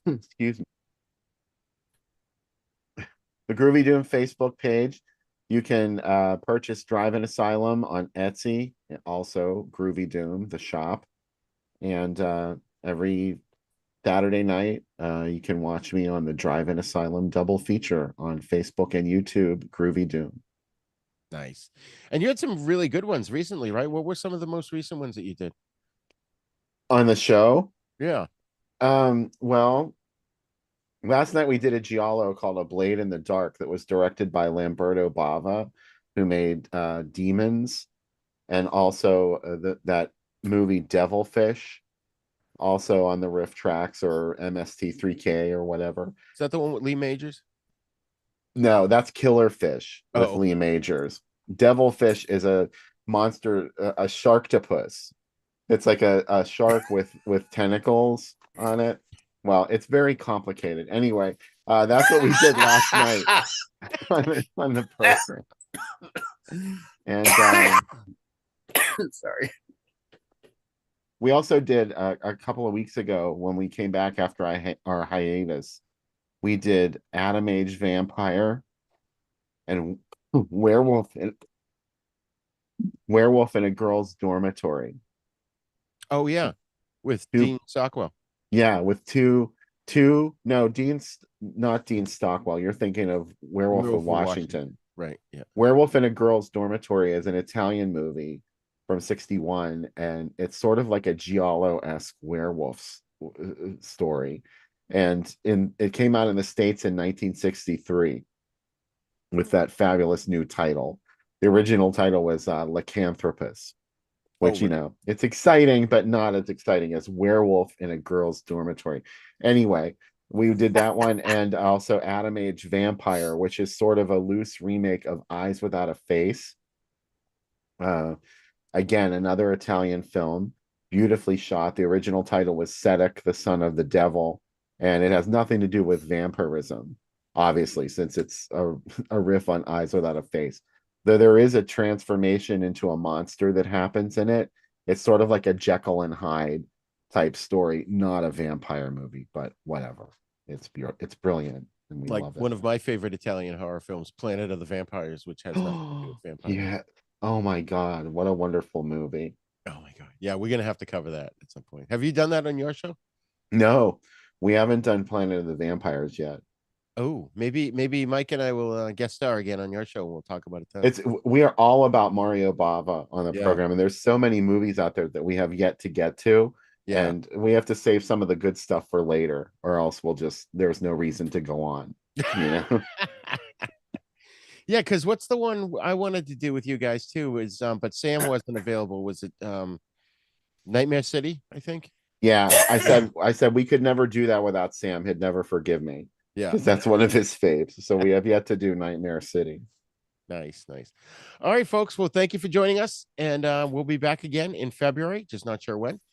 Excuse me. The Groovy Doom Facebook page. You can purchase Drive-In Asylum on Etsy, and also Groovy Doom, the shop. And every Saturday night, you can watch me on the Drive-In Asylum double feature on Facebook and YouTube, Groovy Doom. Nice. And you had some really good ones recently, right? What were some of the most recent ones that you did? On the show? Yeah. Well, last night we did a giallo called A Blade in the Dark that was directed by Lamberto Bava, who made Demons, and also that movie Devilfish, also on the Riff Tracks or MST3K or whatever. Is that the one with Lee Majors? No, that's Killer Fish with Oh. Lee Majors. Devilfish is a monster, a sharktopus. It's like a shark with tentacles on it. Well, it's very complicated. Anyway, that's what we did last night on the program. And Sorry. we also did a couple of weeks ago when we came back after our hiatus. We did Atom Age Vampire and Werewolf in a Girl's Dormitory. Oh yeah, with Two- Dean Stockwell. Yeah, with no, not Dean Stockwell. You're thinking of Werewolf of Washington. Right. Yeah. Werewolf in a Girl's Dormitory is an Italian movie from 1961, and it's sort of like a giallo-esque werewolf story. And it came out in the States in 1963 with that fabulous new title. The original title was Lycanthropus, which, it's exciting, but not as exciting as Werewolf in a Girl's Dormitory. Anyway, we did that one, and also Atom Age Vampire, which is sort of a loose remake of Eyes Without a Face. Again, another Italian film, beautifully shot. The original title was Sedek, the Son of the Devil, and it has nothing to do with vampirism, obviously, since it's a riff on Eyes Without a Face. Though there is a transformation into a monster that happens in it. It's sort of like a Jekyll and Hyde type story, not a vampire movie, but whatever. It's brilliant, and we love it. One of my favorite Italian horror films, Planet of the Vampires, which has nothing to do with vampires. Yeah. Oh my God, what a wonderful movie. Oh my God. Yeah, we're gonna have to cover that at some point. Have you done that on your show? No, we haven't done Planet of the Vampires yet. Oh, maybe Mike and I will guest star again on your show, and we'll talk about it then. We are all about Mario Bava on the program, and there's so many movies out there that we have yet to get to. Yeah. And we have to save some of the good stuff for later, or else there's no reason to go on. Yeah, because what's the one I wanted to do with you guys too is but Sam wasn't available. Was it Nightmare City, I think? Yeah, I said we could never do that without Sam. He'd never forgive me. Yeah, because that's one of his faves. So we have yet to do Nightmare City. Nice. All right, folks. Well, thank you for joining us, and we'll be back again in February, just not sure when.